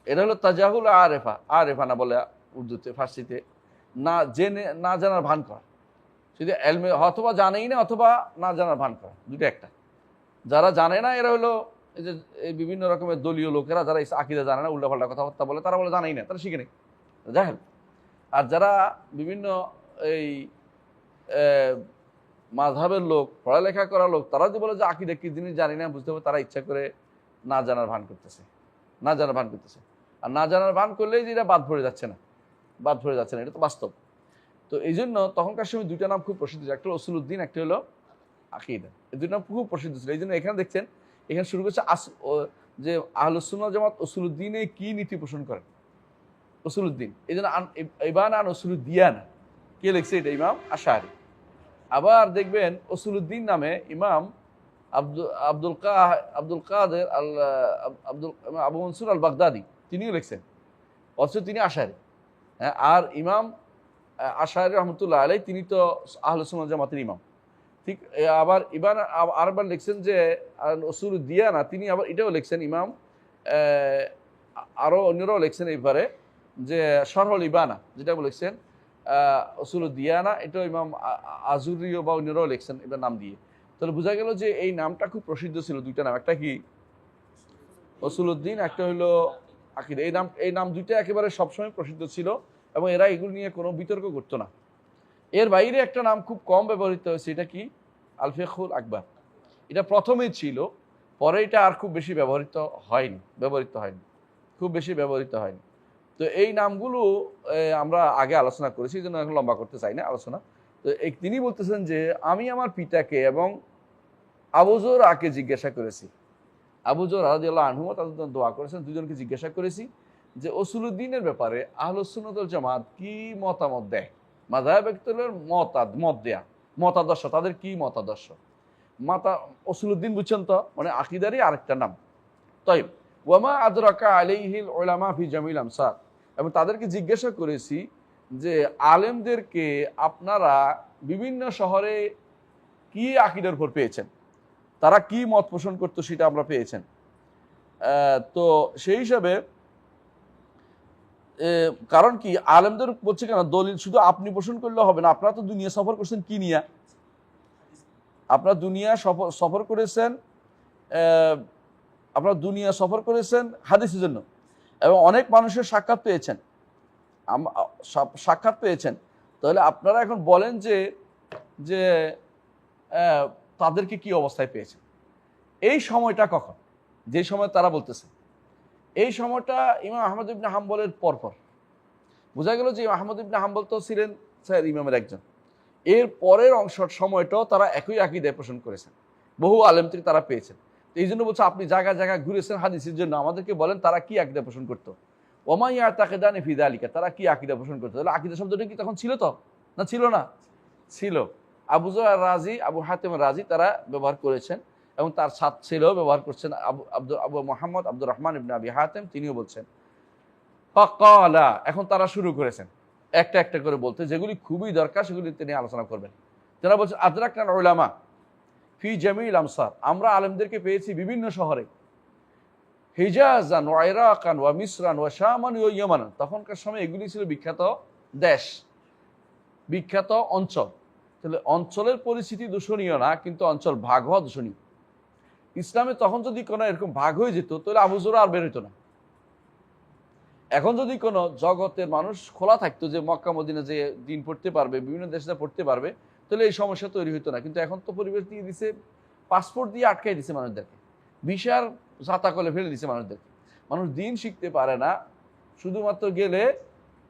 Speaker 1: এটা হলো তাজাহুল আরেফা না বলে উর্দুতে, ফার্সিতে, না জেনে না জানার ভান করা। শুধু এলমে অথবা জানেই না অথবা না জানার ভান করা, দুটো একটা। যারা জানে না এরা হলো এই যে এই বিভিন্ন রকমের দলীয় লোকেরা, যারা আকিদা জানে না, উল্টাপাল্টা কথাবার্তা বলে, তারা বলে জানেই না, তারা শিখে নেই, জাহেল। আর যারা বিভিন্ন এই মাযহাবের লোক, পড়ালেখা করা লোক, তারা যে বলে যে আকিদা কি জিনিস জানি না, বুঝতে হবে, তারা ইচ্ছা করে না জানার ভান করতেছে। আর না জানার ভান করলেই যে এটা বাদ পড়ে যাচ্ছে না, এটা তো বাস্তব। তো এই জন্য তখনকার সময় দুইটা নাম খুব প্রসিদ্ধ ছিল, একটা হলো উসুলুদ্দিন, একটা হলো আকিদা। এই দুই নাম খুব প্রসিদ্ধ ছিল। এই জন্য এখানে দেখছেন, এখানে শুরু করছে যে আহলুস সুন্নাহ ওয়াল জামাত উসুলুদ্দিনে কি নীতি পোষণ করেন, উসুলুদ্দিন। এই জন্য ইবান আন উসুলুদ্দিয়ানা কে লিখছে? এটা ইমাম আশআরী। আবার দেখবেন উসুলুদ্দিন নামে ইমাম আব্দুল কাদের আবু মনসুর আল বাগদাদি তিনিও লিখছেন, অথচ তিনি আশআরী। হ্যাঁ, আর ইমাম আশআরী রহমতুল্লাহ আলাইহি তিনি তো আহলুস সুন্নাহ ওয়াল জামাতের ইমাম। ঠিক আবার আরেকবার লিখছেন যে উসুলুদ্দিয়ানা, তিনি আবার এটাও লিখছেন ইমাম, আরও অন্যরাও লিখছেন এইবারে যে শরহুল ইবানা, যেটা বলেছেন উসুলুদ্দিয়ানা, এটাও ইমাম আজুরিও বা অন্যরাও লিখছেন এবার নাম দিয়ে। তাহলে বোঝা গেল যে এই নামটা খুব প্রসিদ্ধ ছিল, দুইটা নাম, একটা কি উসুলুদ্দিন, একটা হলো আকিদা। এই নাম দুইটা একেবারে সবসময় প্রসিদ্ধ ছিল এবং এরা এগুলো নিয়ে কোনো বিতর্ক করতো না। এর বাইরে একটা নাম খুব কম ব্যবহৃত হয়েছে, এটা কি? আল ফিকহুল আকবার। এটা প্রথমেই ছিল, পরে এটা আর খুব বেশি ব্যবহৃত হয়নি, খুব বেশি ব্যবহৃত হয়নি। তো এই নামগুলো আমরা আগে আলোচনা করেছি, এই জন্য এখন লম্বা করতে চাই না আলোচনা। তো তিনি বলতেছেন যে আমি আমার পিতাকে এবং আবু যুরআকে জিজ্ঞাসা করেছি, আবু যুরআ রাদিয়াল্লাহু আনহু তাদের জন্য দোয়া করেছেন, দুজনকে জিজ্ঞাসা করেছি যে উসুলুদ্দিনের ব্যাপারে আহলুস সুন্নাহ ওয়াল জামাত কি মতামত দেয়, মাযহাব ব্যক্তিদের মত দেয়া, মতাদর্শ, তাদের কি মতাদর্শ। উসুলুদ্দিন বুঝছেন তো, মানে আকিদারই আরেকটা নাম। তাইব ওয়ামা আদরাকা আলাইহিল উলামা ফি জামিল আমসার, এবং তাদেরকে জিজ্ঞাসা করেছি যে আলেমদেরকে আপনারা বিভিন্ন শহরে কি আকীদার উপর পেয়েছেন, তারা কি মত পোষণ করতো সেটা আমরা পেয়েছেন। তো সেই হিসাবে কারণ কি আলেমদের বলছে কেন দলিল শুধু আপনি পোষণ করলে হবে না, আপনারা তো দুনিয়া সফর করছেন কি নিয়া, আপনারা দুনিয়া সফর করেছেন, আপনারা দুনিয়া সফর করেছেন হাদিসের জন্য, এবং অনেক মানুষের সাক্ষাৎ পেয়েছেন, সাক্ষাৎ পেয়েছেন। তাহলে আপনারা এখন বলেন যে যে তাদেরকে কি অবস্থায় পেয়েছেন, এই সময়টা কখন, যে সময় তারা বলতেছে, এই সময়টা ইমাম আহমদ ইবনে হাম্বলের পরপর। বোঝা গেল যে আহমদ ইবনে হাম্বল তো ছিলেন স্যার ইমামের একজন, এর পরের অংশের সময়টাও তারা একই আকীদায় পোষণ করেছেন, বহু আলেম থেকে তারা পেয়েছেন। তো এই জন্য বলছে আপনি জায়গায় জায়গায় ঘুরেছেন হাদিসের জন্য, আমাদেরকে বলেন তারা কি আকীদা পোষণ করতো, ওমা ইয়াতাকিদানি ফি যালিকা, তারা কি আকীদা পোষণ করতো। তাহলে আকীদা শব্দটা কি তখন ছিল, তো না ছিল না, ছিল। আবু যুর রাজি, আবু হাতিম রাজি তারা ব্যবহার করেছেন, এবং তার ছাত্র ছেলেও ব্যবহার করছেন আবু মুহাম্মদ আব্দুর রহমান ইবনে আবি হাতিম, তিনিও বলছেন। ফাকালা, এখন তারা শুরু করেছেন একটা একটা করে বলতে, যেগুলি খুবই দরকার সেগুলি তিনি আলোচনা করবেন। যারা বলছেন আদরাকনা উলামা ফি জামিল আমসার, আমরা আলেমদেরকে পেয়েছি বিভিন্ন শহরে, হিজাজান ওয়া ইরাকান ওয়া মিসরান ওয়া শামান ওয়া ইয়ামান, তখনকার সময় এগুলি ছিল বিখ্যাত দেশ, বিখ্যাত অঞ্চল। তাহলে অঞ্চলের পরিস্থিতি দূষণীয় না, কিন্তু অঞ্চল ভাগ হওয়া দূষণীয়। ইসলামে তখন যদি কোনো এরকম ভাগ হয়ে যেত তাহলে আবু যুর আর বের হইতো না। এখন যদি কোনো জগতের মানুষ খোলা থাকতো যে মক্কা মদিনা যে দিন পড়তে পারবে, বিভিন্ন দেশে পড়তে পারবে, তাহলে এই সমস্যা তৈরি হইতো না। কিন্তু এখন তো পরিবেশ দিয়ে দিছে, পাসপোর্ট দিয়ে আটকাই দিছে মানুষদেরকে, ভিসার ছাতা কলে ফেলে দিছে মানুষদেরকে। মানুষ দিন শিখতে পারে না, শুধুমাত্র গেলে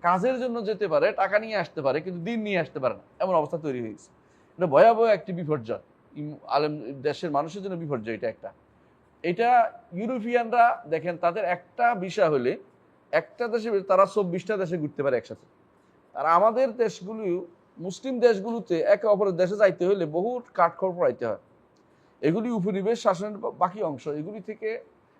Speaker 1: কাজের জন্য যেতে পারে, টাকা নিয়ে আসতে পারে, কিন্তু দিন নিয়ে আসতে পারে না, এমন অবস্থা তৈরি হয়েছে। এটা ভয়াবহ একটি বিপর্যয়, আলেম দেশের মানুষের জন্য বিপর্যয় এটা একটা। এটা ইউরোপিয়ানরা দেখেন, তাদের একটা বিষয় হলে একটা দেশে তারা 24টা দেশে ঘুরতে পারে একসাথে। আর আমাদের দেশগুলো, মুসলিম দেশগুলোতে একে অপরের দেশে যাইতে হলে বহু কাঠখড় পড়াইতে হয়। এগুলি উপনিবেশ শাসনের বাকি অংশ, এগুলি থেকে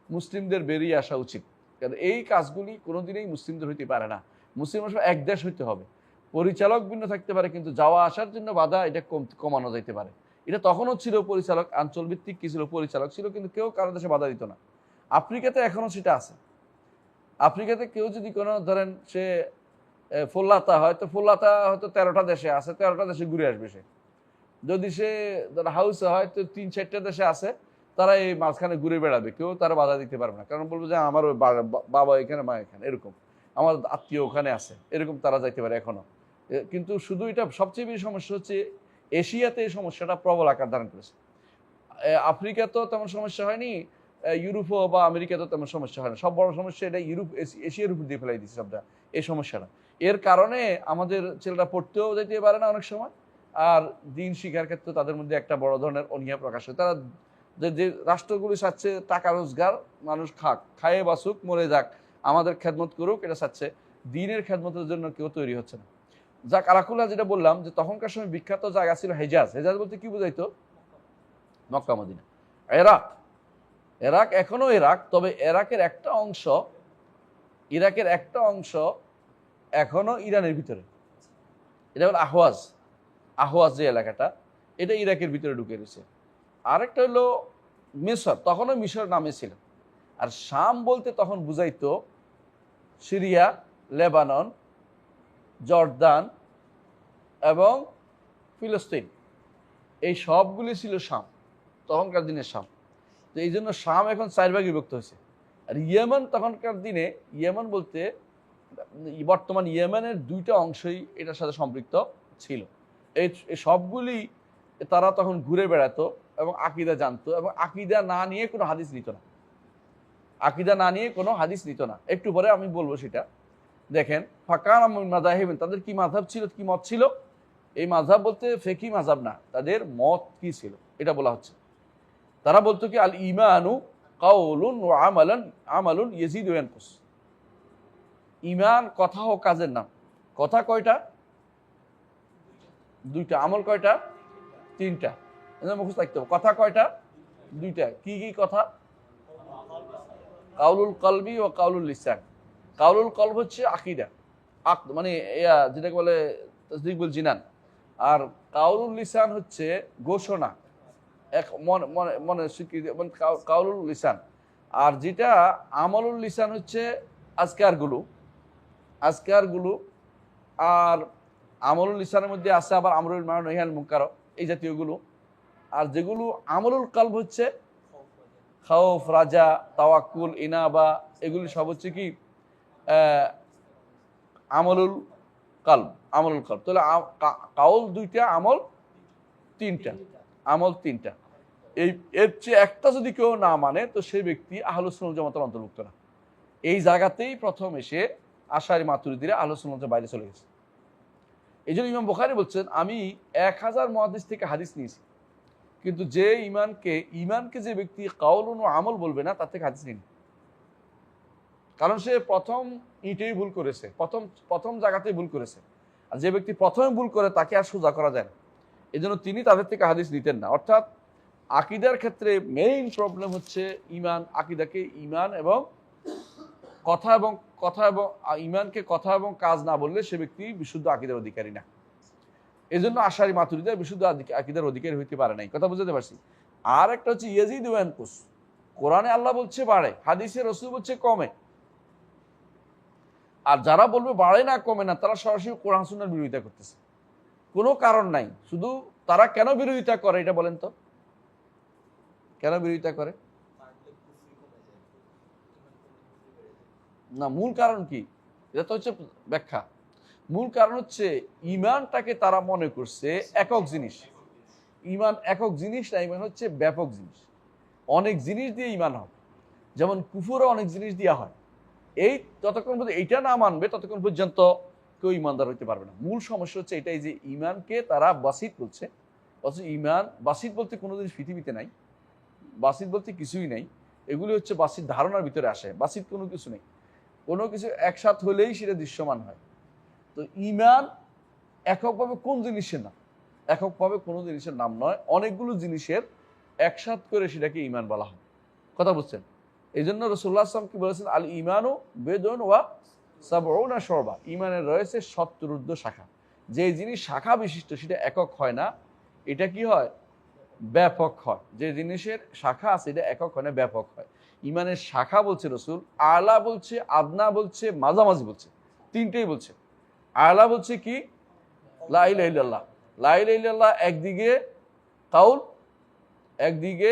Speaker 1: মুসলিমদের বেরিয়ে আসা উচিত। কারণ এই কাজগুলি কোনোদিনই মুসলিমদের হইতে পারে না। মুসলিম এক দেশ হইতে হবে, পরিচালক ভিন্ন থাকতে পারে, কিন্তু যাওয়া আসার জন্য বাধা এটা কমানো যাইতে পারে। এটা তখনও ছিল পরিচালক, অঞ্চলভিত্তিক কি ছিল, পরিচালক ছিল, কিন্তু কেউ কারো দেশে বাধা দিত না। আফ্রিকাতে এখনো সেটা আছে। আফ্রিকাতে কেউ যদি কোনো ধরেন সে ফোল্লাতা হয়, তো ফোল্লাতা হয়তো 13টা দেশে আছে, 13টা দেশে ঘুরে আসবে সে। যদি সে হাউসে হয় তো 3-4টা দেশে আছে, তারা এই মাঝখানে ঘুরে বেড়াবে, কেউ তারা বাধা দিতে পারবে না। কারণ বলবো যে আমার বাবা এখানে, মা এখানে, এরকম আমার আত্মীয় ওখানে আছে, এরকম তারা যাইতে পারে এখনো। কিন্তু শুধু এটা সবচেয়ে বেশি সমস্যা হচ্ছে এশিয়াতে এই সমস্যাটা প্রবল আকার ধারণ করেছে। আফ্রিকাতেও তেমন সমস্যা হয়নি, ইউরোপও বা আমেরিকাতেও তেমন সমস্যা হয় না। সব বড় সমস্যা এটা ইউরোপ এশিয়ার উপর দিয়ে ফেলাই দিচ্ছে সবটা, এই সমস্যাটা। এর কারণে আমাদের ছেলেরা পড়তেও যেতে পারে না অনেক সময়, আর দিন শিক্ষার ক্ষেত্রে তাদের মধ্যে একটা বড় ধরনের অনীহা প্রকাশ হয়। তারা যে রাষ্ট্রগুলি চাচ্ছে টাকা রোজগার, মানুষ খায়ে বাসুক মরে যাক, আমাদের খেদমত করুক, এটা চাচ্ছে। দিনের খেদমতের জন্য কেউ তৈরি হচ্ছে না। যাক আলাকুল্লাহ, যেটা বললাম যে তখনকার সময় বিখ্যাত জায়গা ছিল হেজাজ। হেজাজ বলতে কি বোঝাইতো? Mecca Medina. ইরাক, ইরাক এখনো ইরাক, তবে ইরাকের একটা অংশ, ইরাকের একটা অংশ এখনো ইরানের ভিতরে। এটা হলো আহওয়াজ, আহওয়াজ যে এলাকাটা, এটা ইরাকের ভিতরে ঢুকে রয়েছে। আরেকটা হলো মিশর, তখনও মিশর নামে ছিল। আর শাম বলতে তখন বুঝাইতো সিরিয়া, লেবানন, জর্দান এবং ফিলিস্তিন, এই সবগুলি ছিল শাম, তখনকার দিনের শাম। তো এই জন্য শাম এখন 4 ভাগে বিভক্ত হয়েছে। আর ইয়েমেন তখনকার দিনে, ইয়েমেন বলতে বর্তমান ইয়েমেনের 2টা অংশই এটার সাথে সম্পৃক্ত ছিল। এই সবগুলি তারা তখন ঘুরে বেড়াতো এবং আকীদা জানতো, এবং আকীদা না নিয়ে কোনো হাদিস নিত না, আকীদা না নিয়ে কোনো হাদিস নিত না। একটু পরে আমি বলবো সেটা। দেখেন, ফাকান মাযাহিব, তাদের কি মাযহাব ছিল, কি মত ছিল। এই মাযহাব বলতে ফিকহি মাযহাব না, তাদের মত কি ছিল এটা বলা হচ্ছে। তারা বলতো কি আল ঈমানু কাউলুন ওয়া আমালুন ইয়াজিদু ওয়া ইয়ানকুস। ঈমান কথা ও কাজের নাম। কথা কয়টা? 2টা। আমল কয়টা? 3টা। এটা মুখস্থ রাখতে হবে। কথা কয়টা? 2টা। কি কি কথা? কাউলুল কলবি ও কাউলুল লিসান। কাউলুল কলব হচ্ছে আকীদা, মানে যেটাকে বলে তাসদীকুল জিনান, আর কাউলুল লিসান হচ্ছে ঘোষণা, এক মনে মনে মনে স্বীকৃতি, মানে কাউলুল লিসান। আর যেটা আমলুল লিসান হচ্ছে আজকারগুলো, আজকারগুলো। আর আমলুল লিসানের মধ্যে আছে আবার আমরুল মারুফ নাহি আনিল মুনকার, এই জাতীয়গুলো। আর যেগুলো আমলুল কলব হচ্ছে খাউফ, রাজা, তাওয়াক্কুল, ইনাবা, এগুলি সব হচ্ছে কি আমলুল কলব, আমলুল কলব। তাহলে কাউল দুইটা, আমল তিনটা, আমল তিনটা। এর চেয়ে একটা যদি কেউ না মানে তো সেই ব্যক্তি আহলুস সুন্নাহ ওয়াল জামাতের অন্তর্ভুক্ত না। এই জায়গাতেই প্রথম এসে আশারি মাতুরিদিরা আহলুস সুন্নাহ ওয়াল জামাতের বাইরে চলে গেছে। এই জন্য ইমাম বুখারী বলছেন, আমি 1000 মুহাদ্দিস থেকে হাদিস নিয়েছি, কিন্তু যে ইমানকে যে ব্যক্তি কাউলুন ও আমল বলবে না, তার থেকে হাদিস নিন। কারণ সে প্রথম ইটেই ভুল করেছে, প্রথম জায়গাতেই ভুল করেছে। আর যে ব্যক্তি প্রথমে ভুল করে তাকে আর সোজা করা যায় না। এই জন্য তিনি তাদের থেকে হাদিস নিতেন না। অর্থাৎ আকিদার ক্ষেত্রে মেইন প্রবলেম হচ্ছে ইমান, আকিদাকে ইমান এবং কথা এবং ইমানকে কথা এবং কাজ না বললে সে ব্যক্তি বিশুদ্ধ আকিদার অধিকারী না। এই জন্য আশারি মাতুরিদীরা বিশুদ্ধ আকিদার অধিকারী হইতে পারে নাই। কথা বুঝতে পারছি। আর একটা হচ্ছে ইয়াজিদু ওয়া ইয়ানকুস, কোরআনে আল্লাহ বলছে বাড়ে, হাদিসে রাসূল বলছে কমে। আর যারা বলবে বাড়ে না কমে না, তারা সরাসরি কোরআন সুন্নাহর বিরোধিতা করতেছে, কোনো কারণ নাই। শুধু তারা কেন বিরোধিতা করে এটা বলেন তো, কেন বিরোধিতা করে? না, মূল কারণ কি? এটা তো হচ্ছে ব্যাখ্যা। মূল কারণ হচ্ছে ইমানটাকে তারা মনে করছে একক জিনিস। ইমান একক জিনিস না, ইমান হচ্ছে ব্যাপক জিনিস। অনেক জিনিস দিয়ে ইমান হয়, যেমন কুফরও অনেক জিনিস দিয়া হয়। এই যতক্ষণ পর্যন্ত এইটা না মানবে ততক্ষণ পর্যন্ত কেউ ইমানদার হইতে পারবে না। মূল সমস্যা হচ্ছে এটাই যে ইমানকে তারা বাসিত বলছে, অথচ ইমান বাসিত বলতে কোনো জিনিস পৃথিবীতে নাই, বাসিত বলতে কিছুই নেই। এগুলি হচ্ছে বাসিত ধারণার ভিতরে আসে, বাসিত কোনো কিছু নেই। কোনো কিছু একসাথ হলেই সেটা দৃশ্যমান হয়। তো ইমান এককভাবে কোন জিনিসের নাম, এককভাবে কোনো জিনিসের নাম নয়, অনেকগুলো জিনিসের একসাথ করে সেটাকে ইমান বলা হয়। কথা বুঝছেন? এই জন্য রাসূলুল্লাহ সাল্লাল্লাহু আলাইহি ওয়াসাল্লাম কি বলেছেন, আল ইমানু বিদউন ওয়া সাবউনা শুবা, ইমানের রয়েছে 70 শাখা। যে জিনিস শাখা বিশিষ্ট সেটা একক হয় না, এটা কি হয়? ব্যাপক হয়। যে জিনিসের শাখা আছে এটা একক হয় না, ব্যাপক হয়। ইমানের শাখা বলছে রাসূল, আলা বলছে, আদনা বলছে, মাঝামাঝি বলছে, তিনটেই বলছে। আলা বলছে কি? লা ইলাহা ইল্লাল্লাহ। লা ইলাহা ইল্লাল্লাহ একদিকে কাউল, একদিকে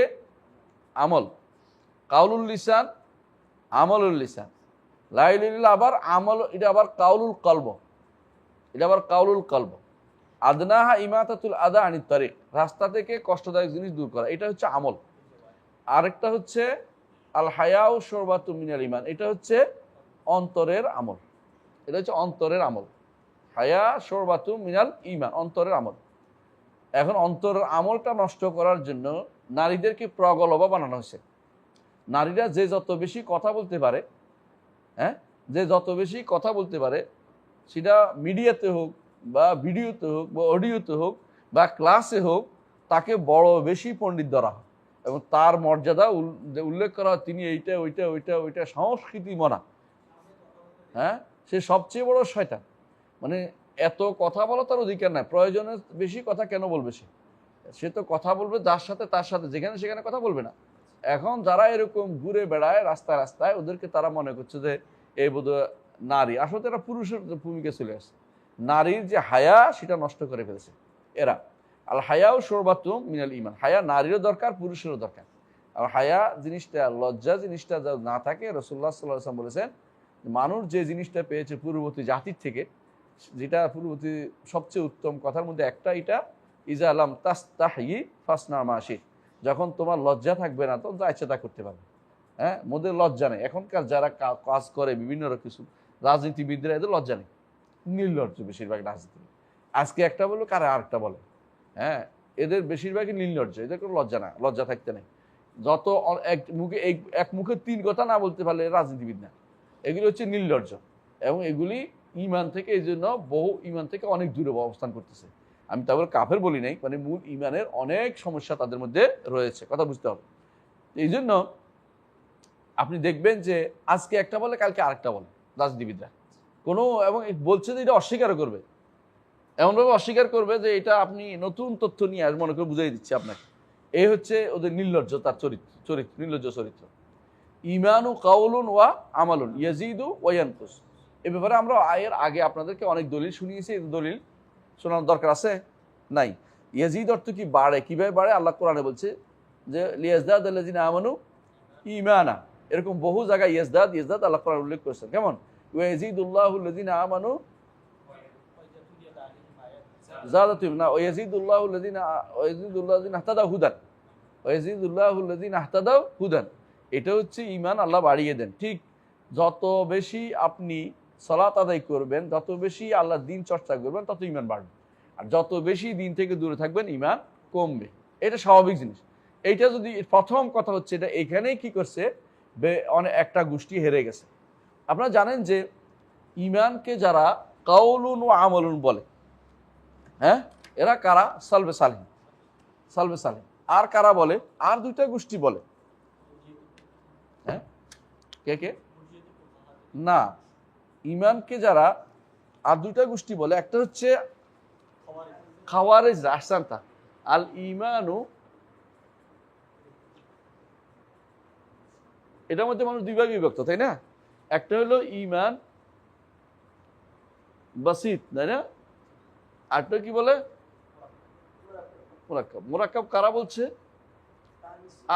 Speaker 1: আমল। কাউলুল লিসান, আমলুল লিসান। লা ইলাহা ইল্লাল্লাহ আবার আমল, এটা আবার কাউলুল কলব, এটা আবার কাউলুল কলব। আদনাহা ইমাতাতুল আদা আনিত তারিক, রাস্তা থেকে কষ্টদায়ক জিনিস দূর করা, এটা হচ্ছে আমল। আরেকটা হচ্ছে আল হায়াউ শুরবাতু মিনাল ঈমান, এটা হচ্ছে অন্তরের আমল, এটা হচ্ছে অন্তরের আমল। হায়া শুরবাতু মিনাল ঈমান, অন্তরের আমল। এখন অন্তরের আমলটা নষ্ট করার জন্য নারীদেরকে প্রগলভা বানানো হয়েছে। নারীরা যে যত বেশি কথা বলতে পারে, যে যত বেশি কথা বলতে পারে, সেটা মিডিয়াতে হোক বা ভিডিওতে হোক বা অডিওতে হোক বা ক্লাসে হোক, তাকে বড় বেশি পণ্ডিত ধরা হয় এবং তার মর্যাদা উল্লেখ করা হয়, তিনি এইটা ওইটা ওইটা ওইটা সংস্কৃতি মনা, সে সবচেয়ে বড় শয়তান। মানে এত কথা বলা তার অধিকার নাই, প্রয়োজনের বেশি কথা কেন বলবে? সে তো কথা বলবে যার সাথে, তার সাথে, যেখানে সেখানে কথা বলবে না। এখন যারা এরকম ঘুরে বেড়ায় রাস্তায় রাস্তায়, ওদেরকে তারা মনে করছে যে এই বোধহয় নারী, আসলে তারা পুরুষের ভূমিকা চলে আসছে। নারীর যে হায়া সেটা নষ্ট করে ফেলেছে এরা। আল হায়াও শুরবাতু মিনাল ঈমান, হায়া নারীরও দরকার, পুরুষেরও দরকার। আর হায়া জিনিসটা, লজ্জা জিনিসটা না থাকে, রাসূলুল্লাহ সাল্লাল্লাহু আলাইহি ওয়াসাল্লাম বলেছেন মানুষ যে জিনিসটা পেয়েছে পূর্ববর্তী জাতির থেকে, যেটা পূর্ববর্তী সবচেয়ে উত্তম কথার মধ্যে একটা, এটা ইজা লাম তাস্তাহি ফাসনা মা শি'ত, যখন তোমার লজ্জা থাকবে না তখন যা ইচ্ছা তা করতে পারবে। মোদের লজ্জা নেই। এখনকার যারা কাজ করে বিভিন্ন কিছু রাজনীতিবিদরা, এদের লজ্জা নেই, নির্লজ্জ বেশিরভাগ রাজনীতি। আজকে একটা বললো, কারে আরেকটা বলে। এদের বেশিরভাগই নির্লজ্জ, এদের কোনো লজ্জা না, লজ্জা থাকতে নেই। যত এক মুখে 3 কথা না বলতে পারলে রাজনীতিবিদ না, এগুলি হচ্ছে নির্লজ্জ। এবং এগুলি ইমান থেকে, এই জন্য বহু ইমান থেকে অনেক দূরে অবস্থান করতেছে। আমি তা বলে কাফের বলি নাই, মানে মূল ইমানের অনেক সমস্যা তাদের মধ্যে রয়েছে, কথা বুঝতে হবে। এই জন্য আপনি দেখবেন যে আজকে একটা বলে কালকে আরেকটা বলে রাজনীতিবিদরা, এবং বলছে যে এটা অস্বীকার করবে। এমনভাবে অস্বীকার করবে যে এটা আপনি নতুন তথ্য নিয়ে আর মনে করে বুঝাই দিচ্ছি আপনাকে। এই হচ্ছে ওদের নির্লজ্জতার চরিত্র নির্লজ্জ চরিত্র। ইমানু কাউলুন ওয়া আমালুন ইয়াজিদু ওয়া ইয়ানকুস। এ ব্যাপারে আমরা এর আগে আপনাদেরকে অনেক দলিল শুনিয়েছি। এই দলিল শোনার দরকার আছে নাই? ইয়াজিদ অর্থ কি? বাড়ে। কিভাবে বাড়ে? আল্লাহ কোরআনে বলছে যে লিয়াজদাদ আল্লাযিনা আমানু ঈমানা। এরকম বহু জায়গায় ইয়াজদাদ আল্লাহ কোরআন উল্লেখ করেছেন। কেমন? ওয়া ইয়াজিদুল্লাহু আল্লাযিনা আমানু জাদাতুহুম, না ওয়া ইয়াজিদুল্লাহু আল্লাযিনা ইহতাদাউ হুদান, ওয়া ইয়াজিদুল্লাহু আল্লাযিনা ইহতাদাউ হুদান। এটা হচ্ছে ঈমান আল্লাহ বাড়িয়ে দেন। ঠিক যত বেশি আপনি সালাত আদায় করবেন, যত বেশি আল্লাহর দ্বীন চর্চা করবেন, তত ঈমান বাড়বে। আর যত বেশি দ্বীন থেকে দূরে থাকবেন, ঈমান কমবে। এটা স্বাভাবিক জিনিস। এইটা যদি প্রথম কথা হচ্ছে, এটা এখানেই কি করছে, অনেক একটা গোষ্ঠী হেরে গেছে। আপনারা জানেন যে ঈমানকে যারা কাউলুন ও আমলুন বলে, হ্যাঁ, এরা কারা? সালবে সালেহ। আর কারা বলে? আর দুইটা গোষ্ঠী বলে। হ্যাঁ, কে? না, ঈমানকে যারা আর দুইটা গোষ্ঠী বলে, একটা হচ্ছে খাওয়ারিজ, আহসানতা। আল ঈমানু, এটার মধ্যে মানুষ দুই ভাগে বিভক্ত, তাই না? একটা হলো ঈমান বাসিত, তাই না? আরটা কি বলে? মুরাক্কাব। মুরাক্কাব কারা বলছে?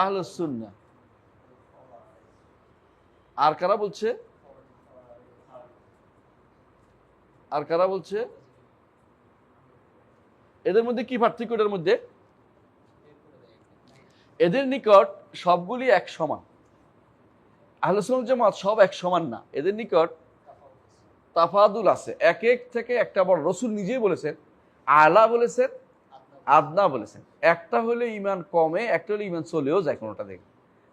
Speaker 1: আহলুস সুন্নাহ। আর কারা বলছে? এদের মধ্যে কি পার্থক্য? এদের মধ্যে এদের নিকট সবগুলি এক সমান। আহলে সুন্নাত জামাত সব এক সমান না। এদের নিকট তাফাদুল আছে। এক থেকে একটা বড়। রাসূল নিজেই বলেছেন, আলা বলেছেন, আদনা বলেছেন। একটা হলে ঈমান কমে, একটা হলে ঈমান চলেও যায় কোনোটা থেকে।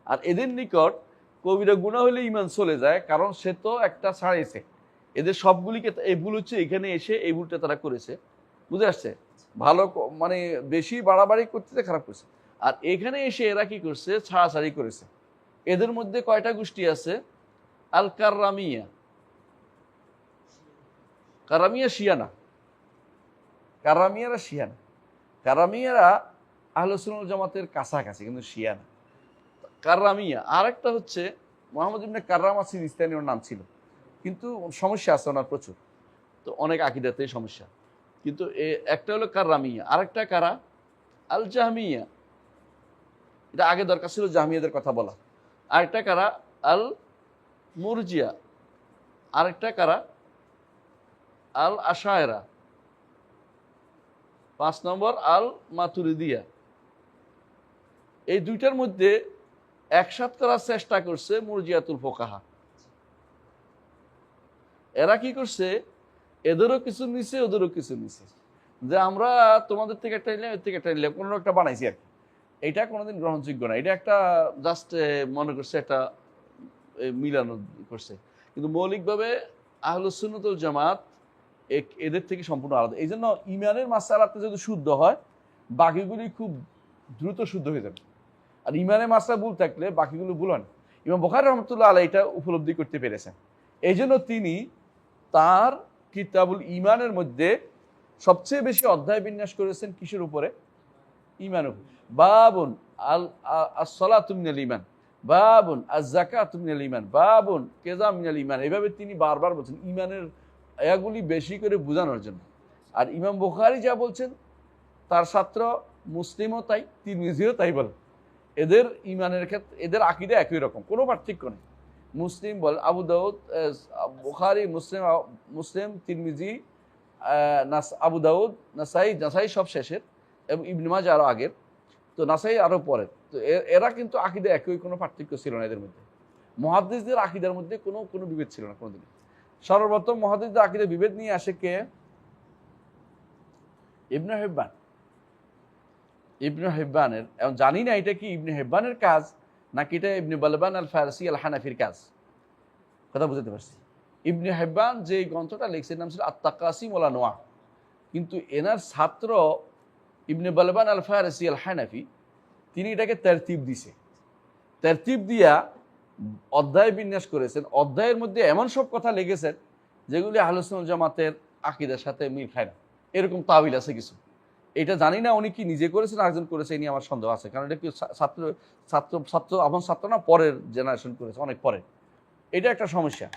Speaker 1: আর এদের নিকট কবিরা গুনাহ হলে ঈমান চলে যায়, কারণ সে তো একটা ছাড়িয়েছে। এদের সবগুলিকে, এই ভুল হচ্ছে এখানে এসে এই ভুলটা তারা করেছে। বুঝে আসছে? ভালো মানে বেশি বাড়াবাড়ি করতে খারাপ করছে। আর এখানে এসে এরা কি করছে? ছাড়াছাড়ি করেছে। এদের মধ্যে কয়টা গোষ্ঠী আছে? আল কাররামিয়া। কারামিয়া শিয়ানা। কারামিয়ারা শিয়ানা। কারামিয়ারা আহলে সুন্নাত জামাতের কাছাকাছি, কিন্তু শিয়ানা। কাররামিয়া। আর একটা হচ্ছে মুহাম্মদ ইবনে কাররাম সিস্তানি, ওর নাম ছিল, কিন্তু সমস্যা আছে ওনার প্রচুর। তো অনেক আকীদাতে সমস্যা। কিন্তু একটা হলো কাররামিয়া, আরেকটা কারা? আল জাহমিয়া। এটা আগে দরকার ছিল জাহমিয়াদের কথা বলা। আরেকটা কারা? আল মুরজিয়া। আরেকটা কারা? আল আশায়রা। 5 নম্বর আল মাতুরিদিয়া। এই দুইটার মধ্যে একসাথ করার চেষ্টা করছে মুরজিয়াতুল ফুকাহা। এরা কি করছে? এদেরও কিছু নিছে, ওদেরও কিছু নিছে। যে আমরা তোমাদের থেকে একটা নিলাম, এর থেকে একটা নিলাম, কোনো একটা বানাইছি আর কি। এটা কোনোদিন গ্রহণযোগ্য না। এটা একটা জাস্ট মনে করছে একটা মিলানো করছে। কিন্তু মৌলিকভাবে আহলুস সুন্নাত ওয়াল জামাত এদের থেকে সম্পূর্ণ আলাদা। এই জন্য ঈমানের মাসআলাতে যদি শুদ্ধ হয়, বাকিগুলি খুব দ্রুত শুদ্ধ হয়ে যাবে। আর ঈমানের মাসআলা ভুল থাকলে বাকিগুলো ভুল হয় না। ইমাম বুখারী রাহমাতুল্লাহ আলাইহি এটা উপলব্ধি করতে পেরেছেন। এই জন্য তিনি তার কিতাবুল ঈমানের মধ্যে সবচেয়ে বেশি অধ্যায় বিন্যাস করেছেন কিসের উপরে? ঈমানের উপর। বাবুন আস-সালাতু মিনাল ঈমান, বাবুন আজ-যাকাতু মিনাল ঈমান, বাবুন কাযা মিনাল ঈমান। এভাবে তিনি বারবার বলছেন ঈমানের এগুলি বেশি করে বোঝানোর জন্য। আর ইমাম বুখারী যা বলছেন, তার ছাত্র মুসলিমও তাই, তিরমিজিও তাই বলে। এদের ঈমানের ক্ষেত্রে এদের আকীদা একই রকম, কোনো পার্থক্য নেই। মুসলিম বল, আবু দাউদ, বুখারী, মুসলিম, তিরমিজি, আবু দাউদ, নাসাই সব শেষের, এবং ইবনে মাজাহ আরো আগের, তো নাসাই আরো পরের। তো এরা কিন্তু আকীদা একই, কোনো পার্থক্য ছিল না এদের মধ্যে। মুহাদ্দিসদের আকীদার মধ্যে কোনো বিভেদ ছিল না কোনোদিন। সর্বপ্রথম মুহাদ্দিসদের আকীদা বিভেদ নিয়ে আসে কে? ইবনে হিব্বান। ইবনে হিব্বানের, এখন জানি না এটা কি ইবনে হিব্বানের কাজ নাকি এটা ইবনে বালবান আল ফারসি আল হানাফির কাজ। কথা বুঝতে পারছি? ইবনে হিব্বান যে গ্রন্থটা লিখছেন নাম ছিল আত-তাকাসিম ওয়াল আনওয়া, কিন্তু এনার ছাত্র ইবনে বালবান আল ফারসি আল হানাফি তিনি এটাকে তারতিব দিছে। তারতিব দিয়া অধ্যায় বিন্যাস করেছেন। অধ্যায়ের মধ্যে এমন সব কথা লিখেছেন যেগুলি আহলুস সুন্নাত জামাতের আকীদার সাথে মিল খায় না। এরকম তাবিল আছে কিছু। এটা জানি না উনি কি নিজে করেছেন আরেকজন করেছে, এই নিয়ে আমার সন্দেহ আছে, কারণ এটা কি ছাত্র ছাত্র ছাত্র আমার ছাত্র না, পরের জেনারেশন করেছে, অনেক পরে। এটা একটা সমস্যা।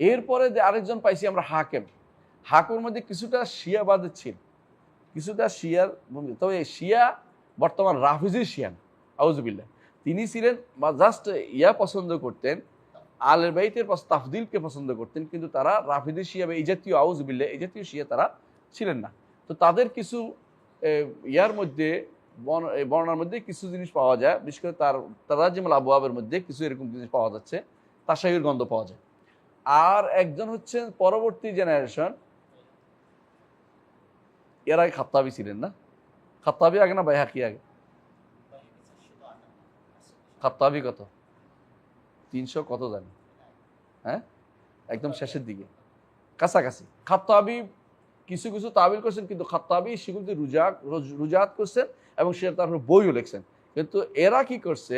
Speaker 1: এরপরে যে আরেকজন পাইছি আমরা হাকেম। হাকের মধ্যে কিছুটা শিয়াবাদের ছিল, কিছুটা শিয়ার, তবে শিয়া বর্তমান রাফিজির শিয়ান আউজুবিল্লাহ। তিনি ছিলেন বা জাস্ট পছন্দ করতেন, আলের বাইতের তাফদিলকে পছন্দ করতেন, কিন্তু তারা রাফিজি শিয়া বা এই জাতীয় আউজুবিল্লাহ এই জাতীয় শিয়া তারা ছিলেন না। তো তাদের কিছু ইয়ার মধ্যে বর্ণার মধ্যে কিছু জিনিস পাওয়া যায়, বিশেষ করে তারাজিমুল আবওয়াবের মধ্যে কিছু এরকম জিনিস পাওয়া যাচ্ছে, তাশাইয়ুর গন্ধ পাওয়া যায়। আর একজন হচ্ছেন পরবর্তী জেনারেশন, এরাই খাত্তাবি ছিলেন না? খাত্তাবি আগে না বাইহাকি আগে? খাত্তাবি কত 300 কত জানি, হ্যাঁ একদম শেষের দিকে কাছাকাছি। খাত্তাবি কিছু কিছু তাবিল করছেন, কিন্তু খাত্তাবি সেগুলোতে রুজাত করছেন এবং সে তারপর বইও লিখছেন। কিন্তু এরা কি করছে,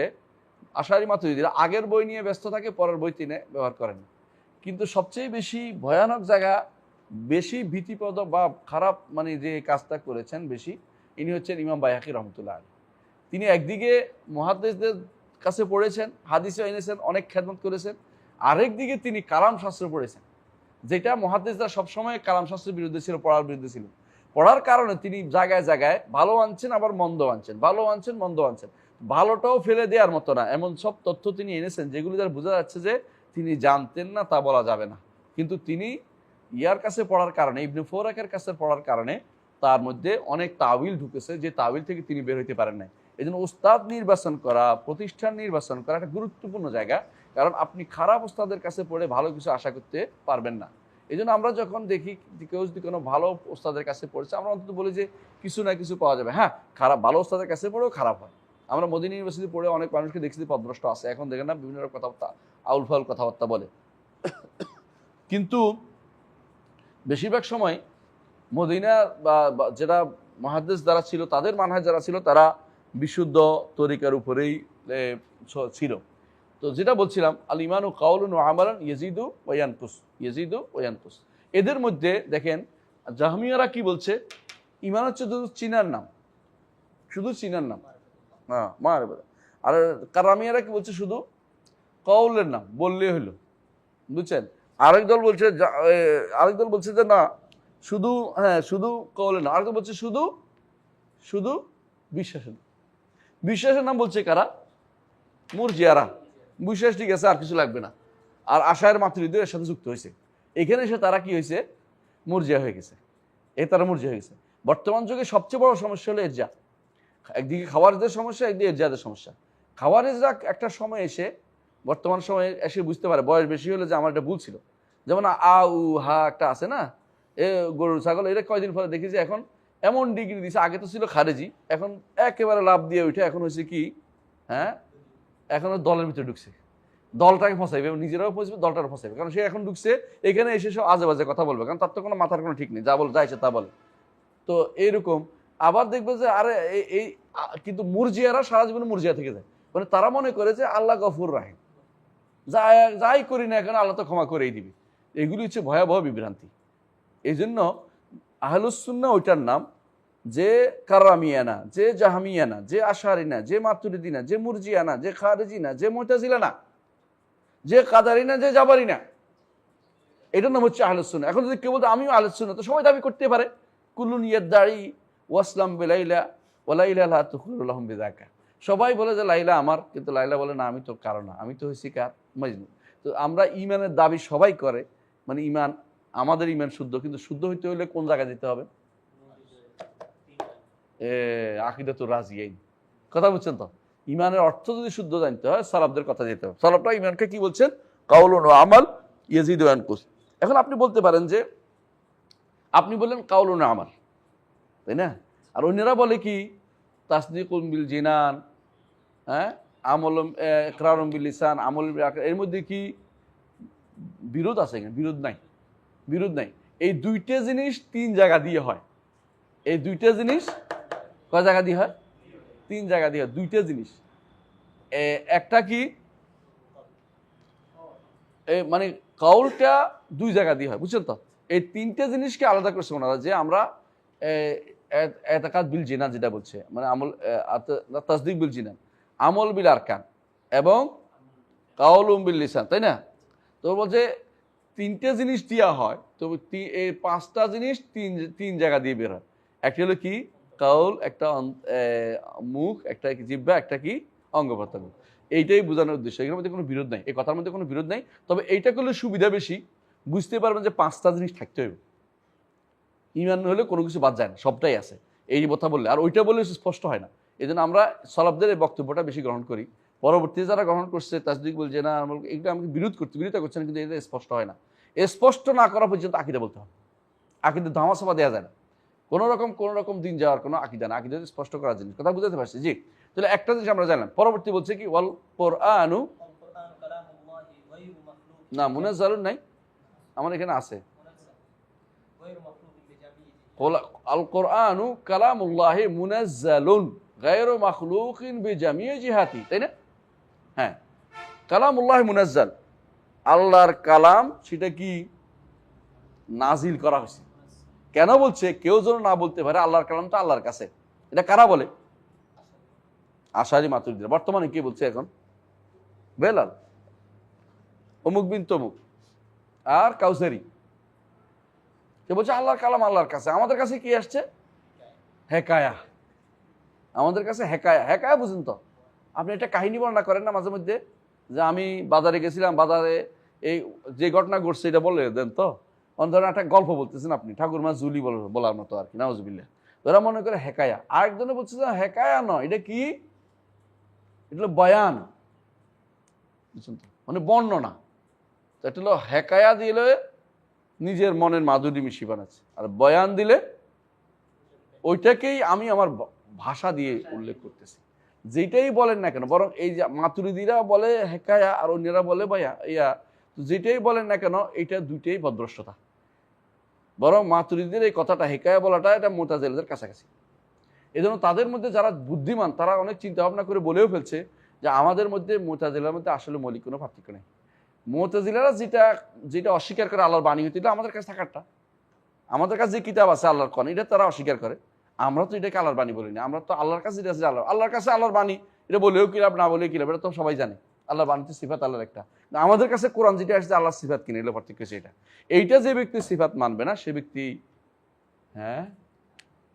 Speaker 1: আশারি মাতুরিদিরা আগের বই নিয়ে ব্যস্ত থাকে, পরের বই তিনি ব্যবহার করেন। কিন্তু সবচেয়ে বেশি ভয়ানক জায়গা, বেশি ভীতিপ্রদ বা খারাপ মানে যে কাজটা করেছেন বেশি, ইনি হচ্ছেন ইমাম বাইহাকি রহমতুল্লাহ আলাইহি। তিনি একদিকে মুহাদ্দিসদের কাছে পড়েছেন, হাদিসে এনেছেন, অনেক খেদমত করেছেন, আরেকদিকে তিনি কালাম শাস্ত্র পড়েছেন, যেটা মুহাদ্দিসরা সবসময় কালাম শাস্ত্রের বিরুদ্ধে ছিল, পড়ার বিরুদ্ধে ছিল। পড়ার কারণে তিনি জায়গায় জায়গায় ভালো আনছেন, আবার মন্দ আনছেন, ভালো আনছেন মন্দ আনছেন, ভালোটাও ফেলে দেওয়ার মতো না এমন সব তথ্য তিনি এনেছেন, যেগুলি দ্বারা বোঝা যাচ্ছে যে তিনি জানতেন না তা বলা যাবে না। কিন্তু তিনি ইয়ার কাছে পড়ার কারণে, ইবনে ফৌরাকের কাছে পড়ার কারণে তার মধ্যে অনেক তাবিল ঢুকেছে, যে তাবিল থেকে তিনি বের হইতে পারেন নাই। এই জন্য উস্তাদ নির্বাচন করা, প্রতিষ্ঠান নির্বাচন করা একটা গুরুত্বপূর্ণ জায়গা, কারণ আপনি খারাপ উস্তাদের কাছে পড়ে ভালো কিছু আশা করতে পারবেন না। এই জন্য আমরা যখন দেখি কেউ যদি কোনো ভালো ওস্তাদের কাছে পড়েছে, আমরা অন্তত বলি যে কিছু না কিছু পাওয়া যাবে। হ্যাঁ, খারাপ ভালো ওস্তাদের কাছে পড়েও খারাপ হয়। আমরা মদিনা ইউনিভার্সিটি পড়ে অনেক মানুষকে দেখছি পথভ্রষ্ট আছে, এখন দেখেন না বিভিন্ন কথাবার্তা, আউল ফাউল কথাবার্তা বলে। কিন্তু বেশিরভাগ সময় মদিনা বা যেটা মুহাদ্দিস যারা ছিল, তাদের মানহাজ যারা ছিল, তারা বিশুদ্ধ তরিকার উপরেই ছিল। তো যেটা বলছিলাম, আল ইমানু কাউলুন ওয়া আমালান ইয়াজিদু ওয়া ইয়ানকুস, ইয়াজিদু ওয়া ইয়ানকুস। এদের মধ্যে দেখেন জাহমিয়ারা কি বলছে, ইমান হচ্ছে শুধু চিনার নাম, শুধু চিনার নাম, হ্যাঁ মারবে। আর কারামিয়ারা কি বলছে, শুধু কওলের নাম বললেই হলো, বুঝছেন। আরেক দল বলছে যে না, শুধু হ্যাঁ শুধু কওলের নাম। আরেক দল বলছে শুধু শুধু বিশ্বাসের, বিশ্বাসের নাম বলছে কারা? মুরজিয়ারা। বিশ্বাস ঠিক আছে, আর কিছু লাগবে না। আর আশায়ের মাতুরিদীও এর সাথে যুক্ত হয়েছে। এখানে এসে তারা কি হয়েছে, মুরজিয়া হয়ে গেছে। তারা মুরজিয়া হয়ে গেছে। বর্তমান যুগে সবচেয়ে বড় সমস্যা হলো এরজা। একদিকে খাওয়ারিজদের সমস্যা, একদিকে এরজাদের সমস্যা। খাওয়ারিজরা একটা সময় এসে, বর্তমান সময়ে এসে বুঝতে পারে, বয়স বেশি হলে, যে আমার এটা ভুল ছিল। যেমন আ উ হা একটা আছে না, গরু ছাগল, এটা কয়দিন পরে দেখি যে এখন এমন ডিগ্রি দিছে, আগে তো ছিল খারেজি, এখন একেবারে লাভ দিয়ে উঠে এখন হয়েছে কি, হ্যাঁ এখন দলের ভিতরে ঢুকছে, দলটাকে ফসাইবে, নিজেরাও ফসবে, দলটারও ফসাইবে, কারণ সে এখন ঢুকছে এখানে এসে সব আজে বাজে কথা বলবে, কারণ তার তো কোনো মাথার কোনো ঠিক নেই, যা বলে যাইছে তা বলে। তো এইরকম আবার দেখবে যে আরে এই কিন্তু মুরজিয়ারা সারা জীবনে মুরজিয়া থেকে যায়, মানে তারা মনে করে যে আল্লাহ গফুর রাহিম, যাই করি না এখন আল্লাহ তো ক্ষমা করেই দিবে। এগুলি হচ্ছে ভয়াবহ বিভ্রান্তি। এই জন্য আহলুস সুন্নাহ ওইটার নাম, যে কারামিয়ানা, যে জাহামিয়ানা, যে আশারিনা, যে মাতুরিদিনা, যে মুরজিয়ানা, যে খারেজিনা, যে মুতাজিলানা, যে কাদারিনা, যে জাবারিনা, এটার নাম হচ্ছে আহলুস সুন্নাহ। এখন যদি কেউ বলতে আমিও আহলুস সুন্নাহ, তো সবাই দাবি করতে পারে, কুল্লুন ইয়াদদাঈ ওয়াসলাম বিলাইলা ওয়ালাইলা লা তুখলু লাহুম বিযাকা। সবাই বলে যে লাইলা আমার, কিন্তু লাইলা বলে না আমি তো কারো না, আমি তো হইছি কার, মজনু। তো আমরা ইমানের দাবি সবাই করে, মানে ইমান, আমাদের ইমান শুদ্ধ, কিন্তু শুদ্ধ হইতে হলে কোন জায়গায় যেতে হবে? আকিদাতুর রাজিয়াইন। কথা বুঝছেন তো? ইমানের অর্থ যদি শুদ্ধ জানতে হয়, সালাফদের কথা যেতে হবে। সালাফরা ইমানকে কি বলছেন? কাউলুন ওয়া আমাল ইয়াজিদু ওয়া ইয়ানকুস। এখন আপনি বলতে পারেন যে, আপনি বললেন কাউলুন ওয়া আমাল, তাই না? আর অন্যরা বলে কি তাসদিকুন বিল জিনান, হ্যাঁ আমলুম ইকরারুম বিল লিসান, আমল এর মধ্যে কি বিরোধ আছে? বিরোধ নাই, বিরোধ নাই। এই দুইটা জিনিস 3 জায়গা দিয়ে হয়। এই দুইটা জিনিস কয় জায়গা দিয়ে হয়? 3 জায়গা দিয়ে হয় দুইটা জিনিস। একটা কি মানে কাউলটা 2 জায়গা দিয়ে হয়, বুঝছেন তো? এই 3টে জিনিসকে আলাদা করছে ওনারা, যে আমরা এতাকাদ বিল জিনান যেটা বলছে, মানে আমল তাসদিক বিল জিনান, আমল বিল আরকান এবং কাউলুম বিল লিসান, তাই না? তো বলছে তিনটে জিনিস দেওয়া হয়, তো এই পাঁচটা জিনিস তিন জায়গা দিয়ে বের হয়। একটা হলো কি কাউল, একটা মুখ, একটা জিহ্বা, একটা কি অঙ্গ প্রত্যঙ্গ। এইটাই বোঝানোর উদ্দেশ্য। এর মধ্যে কোনো বিরোধ নাই, এই কথার মধ্যে কোনো বিরোধ নাই। তবে এইটা করলে সুবিধা বেশি, বুঝতে পারবেন যে পাঁচটা জিনিস থাকতে হবে। ইমান হলে কোনো কিছু বাদ যায় না, সবটাই আছে এই কথা বললে। আর ওইটা বললে স্পষ্ট হয় না, এই জন্য আমরা সালাফদের এই বক্তব্যটা বেশি গ্রহণ করি। পরবর্তীতে যারা গ্রহণ করছে তাসদিক বলছে না, এগুলো আমাকে বিরোধিতা করছে না, কিন্তু এটা স্পষ্ট হয় না। স্পষ্ট না করা পর্যন্ত আকিদা বলতে হবে। আকিদা ধামাচাপা দেওয়া যায় না, কোনো রকম দিন যাওয়ার কোনো আকিদা না, আকিদা স্পষ্ট করার জিনিস। কথা বুঝতে পারছি? জি, তাহলে একটা জিনিস আমরা জানলাম। পরবর্তী বলছে কি ওয়াল কোরআনু,
Speaker 2: والقرآن كلام الله غير مخلوق
Speaker 1: না মুনাজ্জালুন নাই, আমার এখানে আছে
Speaker 2: غير مخلوق بجميع
Speaker 1: আল কোরআনু কালামুল্লাহি মুনাজ্জালুন গায়রু মাখলুকিন বিজামিই জিহাতি, তাই না? হ্যাঁ, কালামুল্লাহি মুনাজ্জাল, আল্লাহর কালাম সেটা কি নাজিল করা হয়েছে। কেন বলছে? কেউ যেন না বলতে পারে আল্লাহর কালাম তো আল্লাহর কাছে। এটা কারা বলে? আশারি মাতুরিদীরা। বর্তমানে কে বলছে এখন? বেলাল, অমুক বিন তমুক আর কাউসারি। কে বলছে আল্লাহর কালাম আল্লাহর কাছে। আমাদের কাছে কি আসছে? হেকায়া। আমাদের কাছে হেকায়া। হেকায়া বুঝুন তো, আপনি একটা কাহিনী বর্ণনা করেন না মাঝে মধ্যে, যে আমি বাজারে গেছিলাম, বাজারে এই যে ঘটনা ঘটছে এটা বলে দেন তো। ধরেন একটা গল্প বলতেছেন আপনি, ঠাকুরমা জুলি বলার মতো আর কি, নাউজুবিল্লাহ। ওরা মনে করে হেকায়া। আরেকজনে বলছে যে হেকায়া নয়, এটা কি? এটা হলো বয়ান, বুঝছেন তো, মানে বর্ণনা। তো এটা হলো হেকায়া দিলে নিজের মনের মাধুরী মিশি বানাচ্ছে, আর বয়ান দিলে ওইটাকেই আমি আমার ভাষা দিয়ে উল্লেখ করতেছি। যেটাই বলেন না কেন, বরং এই যে মাতুরিদিরা বলে হেকায়া আর অন্যরা বলে ইয়া, তো যেটাই বলেন না কেন এটা দুইটাই ভদ্রষ্টতা। বরং মাতুরিদির এই কথাটা হেকায়া বলাটা এটা মুতাজিলাদের কাছাকাছি। এই জন্য তাদের মধ্যে যারা বুদ্ধিমান তারা অনেক চিন্তা ভাবনা করে বলেও ফেলছে যে আমাদের মধ্যে মুতাজিলার মধ্যে আসলে মৌলিক কোনো পার্থক্য নেই। মুতাজিলারা যেটা অস্বীকার করে আল্লাহর বাণী হইতে, আমাদের কাছে থাকারটা, আমাদের কাছে যে কিতাব আছে আল্লাহর কোরআন, এটা তারা অস্বীকার করে। আমরা তো এটাকে আল্লাহর বাণী বলিনি, আমরা তো আল্লাহর কাছে যেটা আছে আল্লাহর কাছে আল্লাহর বাণী, এটা বলেও কিলাব না বলেও কিলাব, এটা তো সবাই জানে। আল্লাহর বাণী তো সিফাত আল্লাহর একটা। আমাদের কাছে কোরআন যেটা আসছে আল্লাহর সিফাত কিনে, এগুলো পার্থক্য সেটা। এইটা যে ব্যক্তি সিফাত মানবে না সে ব্যক্তি, হ্যাঁ,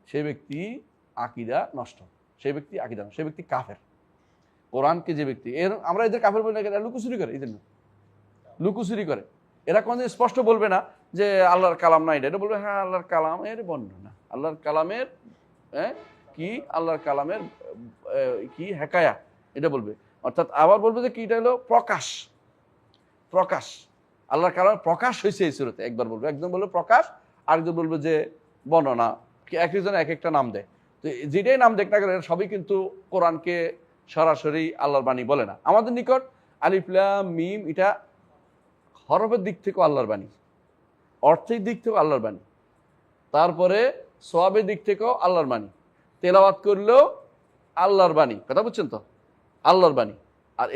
Speaker 1: সে ব্যক্তি আকিদা নষ্ট, সে ব্যক্তি আকিদা নষ্ট, সে ব্যক্তি কাফের। কোরআনকে যে ব্যক্তি, আমরা এদের কাফের বলি না, এরা লুকোচুরি করে, এই জন্য লুকোচুরি করে। এরা কোনদিন স্পষ্ট বলবে না যে আল্লাহর কালাম না, এটা বলবে হ্যাঁ আল্লাহর কালামের বর্ণনা, আল্লাহর কালামের কি, আল্লাহর কালামের কি হেকায়া, এটা বলবে। অর্থাৎ আবার বলবে যে কি, এটা হলো প্রকাশ, প্রকাশ, আল্লাহর কালামের প্রকাশ হয়েছে এই সুরতে, একবার বলবে। একজন বলবে প্রকাশ, আরেকজন বলবে যে বর্ণনা। একজন এক একটা নাম দেয়। তো যেটাই নাম দেখ না কেন সবই কিন্তু কোরআনকে সরাসরি আল্লাহর বাণী বলে না। আমাদের নিকট আলিফ লাম মিম এটা হরফের দিক থেকেও আল্লাহর বাণী, অর্থের দিক থেকেও আল্লাহর বাণী, তারপরে সওয়াবের দিক থেকেও আল্লাহর বাণী, তেলাওয়াত করলেও আল্লাহর বাণী। কথা বুঝছেন তো? আল্লাহর বাণী। আর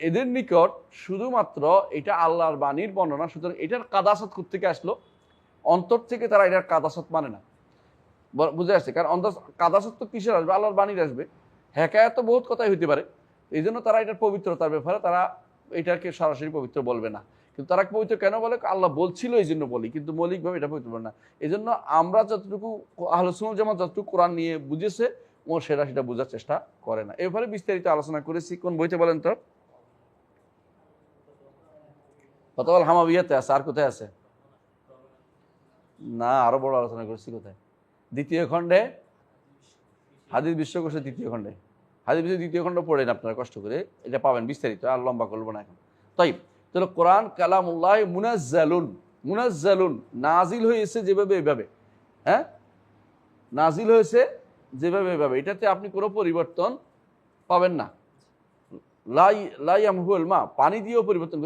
Speaker 1: এদের নিকট শুধুমাত্র এটা আল্লাহর বাণীর বর্ণনা, সুতরাং এটার কাদাসত কোত্থেকে আসলো? অন্তর থেকে তারা এটার কাদাসত মানে না। বুঝে আসছে? কারণ কাদাসত তো কিসের আসবে? আল্লাহর বাণীর আসবে। হেকায়াত তো বহুত কথাই হইতে পারে, এই জন্য তারা এটার পবিত্রতার ব্যাপারে তারা এটাকে সরাসরি পবিত্র বলবে না। কিন্তু তারা পবিত্র কেন বলে? আল্লাহ বলছিল এই জন্য বলি, কিন্তু মৌলিকভাবে এটা পবিত্র বলে না। এই জন্য আমরা যতটুকু আহলে সুন্নাত জামাত যতটুকু কোরআন নিয়ে বুঝেছে ও সেটা বোঝার চেষ্টা করে না। এবারে বিস্তারিত আলোচনা করেছি। কোন বইতে বলেন তো? ফতওয়াল হামাবিয়াতে আছে। আর কোথায় আছে? না, আরো বড় আলোচনা করেছি। কোথায়? দ্বিতীয় খণ্ডে, হাদিস বিশ্বকোষের দ্বিতীয় খণ্ডে। হাদিস বিশ্বের দ্বিতীয় খণ্ড পড়েন আপনারা কষ্ট করে, এটা পাবেন বিস্তারিত। আর লম্বা করবো না এখন। তাই তাহলে কোরআন কালামুল্লাহ মুনাজ্জালুন, মুনাজ্জালুন নাজিল হয়েছে যেভাবে এভাবে, হ্যাঁ, নাজিল হয়েছে যেভাবে এভাবে, এটাতে আপনি কোনো পরিবর্তন পাবেন না। লাইয়ামহুল মা, পানি দিয়েও পরিবর্তন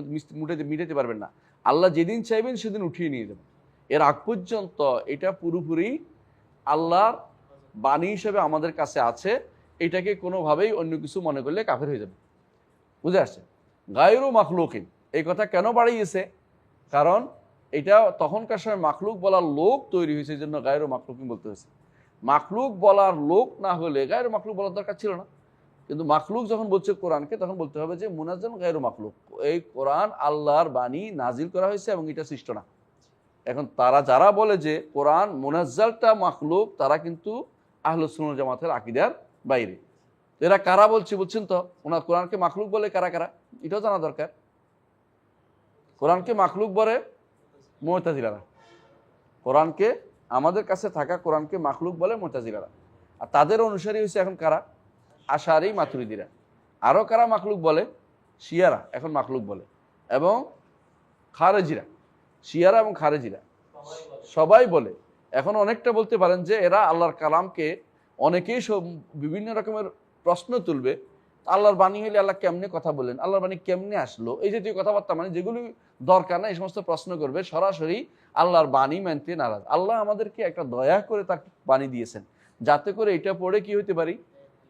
Speaker 1: মিটাতে পারবেন না। আল্লাহ যেদিন চাইবেন সেদিন উঠিয়ে নিয়ে যাবেন। এর আগ পর্যন্ত এটা পুরোপুরি আল্লাহর বাণী হিসেবে আমাদের কাছে আছে। এটাকে কোনোভাবেই অন্য কিছু মনে করলে কাফের হয়ে যাবে। বুঝে আসছে? গায়রু মাখলুকিন, এই কথা কেন বাড়িয়েছে? কারণ এটা তখনকার সময় মাখলুক বলার লোক তৈরি হয়েছে, এই জন্য গায়রু মাখলুকিন বলতে হয়েছে। মাখলুক বলার লোক না হলে গায়ের মাখলুক বলার দরকার ছিল না। কিন্তু মাখলুক যখন বলছে কোরআনকে, তখন বলতে হবে যে মুনাজ্জাল গায়রু মাখলুক, এই কোরআন আল্লাহর বাণী, নাজিল করা হয়েছে এবং এটা সৃষ্ট না। এখন তারা যারা বলে যে কোরআন মুনাজ্জালটা মাখলুক, তারা কিন্তু আহলুস সুন্নাহ ওয়াল জামাতের আকীদার বাইরে। এরা কারা বলছে বুঝছেন তো? ওনার কোরআনকে মাখলুক বলে কারা কারা, এটাও জানা দরকার। কোরআনকে মাখলুক বলে মুতাজিলারা, কোরআনকে আমাদের কাছে থাকা কোরআনকে মাখলুক বলে মুতাজিলারা। আর তাদের অনুসারী হয়েছে এখন কারা? আশারি মাতুরিদিরা। আরও কারা মাখলুক বলে? শিয়ারা এখন মাখলুক বলে, এবং খারেজিরা। শিয়ারা এবং খারেজিরা সবাই বলে। এখন অনেকটা বলতে পারেন যে এরা আল্লাহর কালামকে, অনেকেই সব বিভিন্ন রকমের প্রশ্ন তুলবে, আল্লাহর বাণী হইলে আল্লাহ কেমনে কথা বললেন, আল্লাহর বাণী কেমনে আসলো, এই জাতীয় কথাবার্তা, মানে যেগুলি দরকার না এই সমস্ত প্রশ্ন করবে। সরাসরি আল্লাহর বাণী মানতে নারাজ। আল্লাহ আমাদেরকে একটা দয়া করে তার বাণী দিয়েছেন, যাতে করে এটা পড়ে কি হইতে পারি,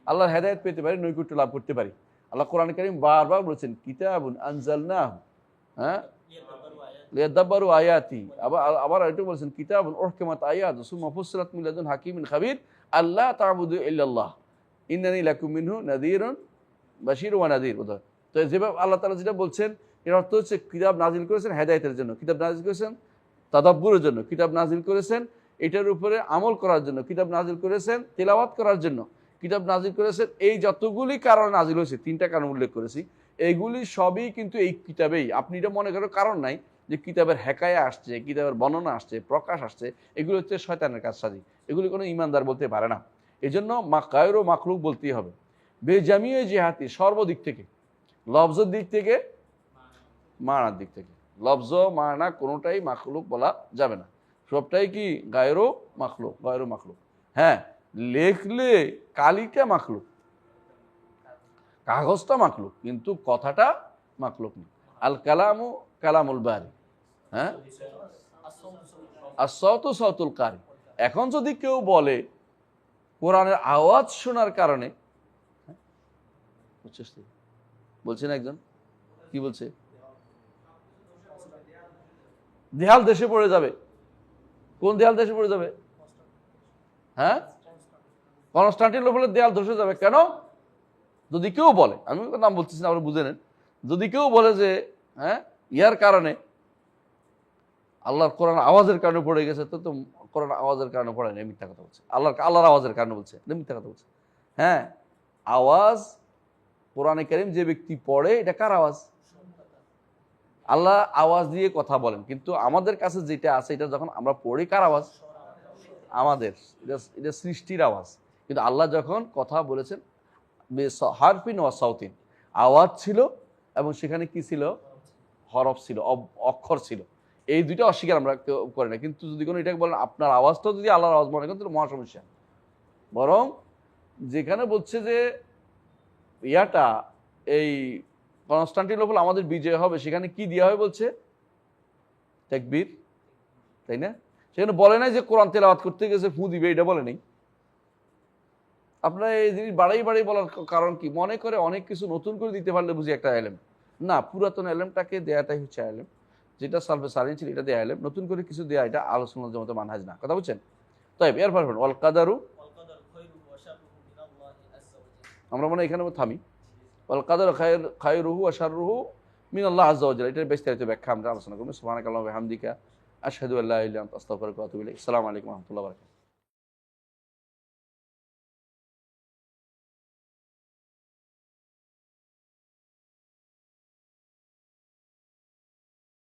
Speaker 1: আল্লাহর হেদায়েত পেতে পারি, নৈকট্য লাভ করতে পারি। আল্লাহ কোরআন কারীম বারবার বলেছেন কিতাবুন আনজালনাহু, হ্যাঁ, লিয়াদাব্বারু আয়াতি। আবার এটা বলেছেন কিতাবুন উহকিমাত আয়াতুহু সুম্মা ফুসসিলাত মিন লাদুন হাকিমিন খাবীর আল্লা তা'বুদু ইল্লাল্লাহ ইন্নানী লাকুম মিনহু নাযীরুন বাশীরুন ওয়া নাযীর। তো যেভাবে আল্লাহ তাআলা যেটা বলছেন, এর অর্থ হচ্ছে কিতাব নাজিল করেছেন হেদায়েতের জন্য, কিতাব নাজিল করেছেন তাদাব্বুরের জন্য, কিতাব নাজিল করেছেন এটার উপরে আমল করার জন্য, কিতাব নাজিল করেছেন তেলাওয়াত করার জন্য, কিতাব নাজিল করেছেন। এই যতগুলি কারণ নাজিল হয়েছে, 3টা কারণ উল্লেখ করেছি, এইগুলি সবই কিন্তু এই কিতাবেই। আপনি এটা মনে করার কারণ নাই যে কিতাবের হেকায়া আসছে, কিতাবের বর্ণনা আসছে, প্রকাশ আসছে, এগুলো হচ্ছে শয়তানের কাজ সাজি, এগুলি কোনো ইমানদার বলতে পারে না। এই জন্য গায়রু মাখলুক বলতেই হবে। বেজামিয়ে জিহাতি, সর্বদিক থেকে, লফজের দিক থেকে, মানার দিক থেকে, লফজ মানা কোনোটাই মাখলুক বলা যাবে না, সবটাই কি গায়রু মাখলুক, গায়রু মাখলুক। হ্যাঁ, লেখলে কালিটা মাখলুক, কাগজটা মাখলুক, কিন্তু কথাটা মাখলুক না। আল কালামু কালামুল বারি, হ্যাঁ, আসসাউতু সাউতুল কারি। এখন যদি কেউ বলে কোরআনের আওয়াজ শোনার কারণে, বলছেন একজন কি বলছে, দেয়াল দেশে পড়ে যাবে। কোন দেয়াল দেশে পড়ে যাবে? হ্যাঁ, কনস্টান্টিনোপলের দেয়াল ধসে যাবে। কেন? যদি কেউ বলে, আমি নাম বলতেছি না, আপনারা বুঝে নেন, যদি কেউ বলে যে হ্যাঁ ইয়ার কারণে আল্লাহর কোরআন আওয়াজের কারণে পড়ে গেছে, তো কোরআন আওয়াজের কারণে পড়ে না, মিথ্যা কথা বলছে। আল্লাহর আওয়াজের কারণে বলছে, মিথ্যা কথা বলছে। হ্যাঁ, আওয়াজ কোরআনে কারীম যে ব্যক্তি পড়ে, এটা কার আওয়াজ? আল্লাহ আওয়াজ দিয়ে কথা বলেন, কিন্তু আমাদের কাছে যেটা আছে এটা যখন আমরা পড়ি, কার আওয়াজ? আমাদের। এটা সৃষ্টির আওয়াজ। কিন্তু আল্লাহ যখন কথা বলেছেন, হারফিন ওয়া সাউতিন, আওয়াজ ছিল এবং সেখানে কি ছিল? হরফ ছিল, অক্ষর ছিল। এই দুইটা অস্বীকার আমরা কেউ করি না। কিন্তু যদি কোনো এটাকে বলেন আপনার আওয়াজটাও যদি আল্লাহর আওয়াজ মনে করেন, তাহলে মহা সমস্যা। বরং যেখানে বলছে যে ইয়াটা, এই কনস্টান্টিনোপল আমাদের বিজয় হবে, সেখানে কি দেওয়া হয় বলছে? তাকবীর, তাই না? সেখানে বলে নাই যে কোরআন তেলাওয়াত করতে গেছে ফু দিবে, এটা বলে নেই। আপনারা এই জিনিস বাড়াই বলার কারণ কি? মনে করে অনেক কিছু নতুন করে দিতে পারলে বুঝি একটা এলেম। না, পুরাতন এলেমটাকে দেয়াটাই হচ্ছে এলেম, যেটা সালফে সালিন ছিল এটা দেয়া এলেম। নতুন করে কিছু দেয়া এটা আহলুস সুন্নাহ ওয়াল জামাতের মানহাজ না। কথা বুঝছেন? তাই এরপর ওয়াল কাদারু, আমরা মনে এখানে থামি। ওয়াল কাদারু খায়রুহু ওয়া শাররুহু মিনাল্লাহ আযজা ওয়া জাল্লা। এটার বিস্তারিত ব্যাখ্যা আমরা আলোচনা করব। সুবহানাকাল্লাহু ওয়া বিহামদিকা আশহাদু আল্লা ইলাহা ইল্লা আনতা আস্তাগফিরুকা ওয়া আতুবু ইলাইক। আসসালামু আলাইকুম ওয়া রাহমাতুল্লাহি ওয়া বারাকাতুহু।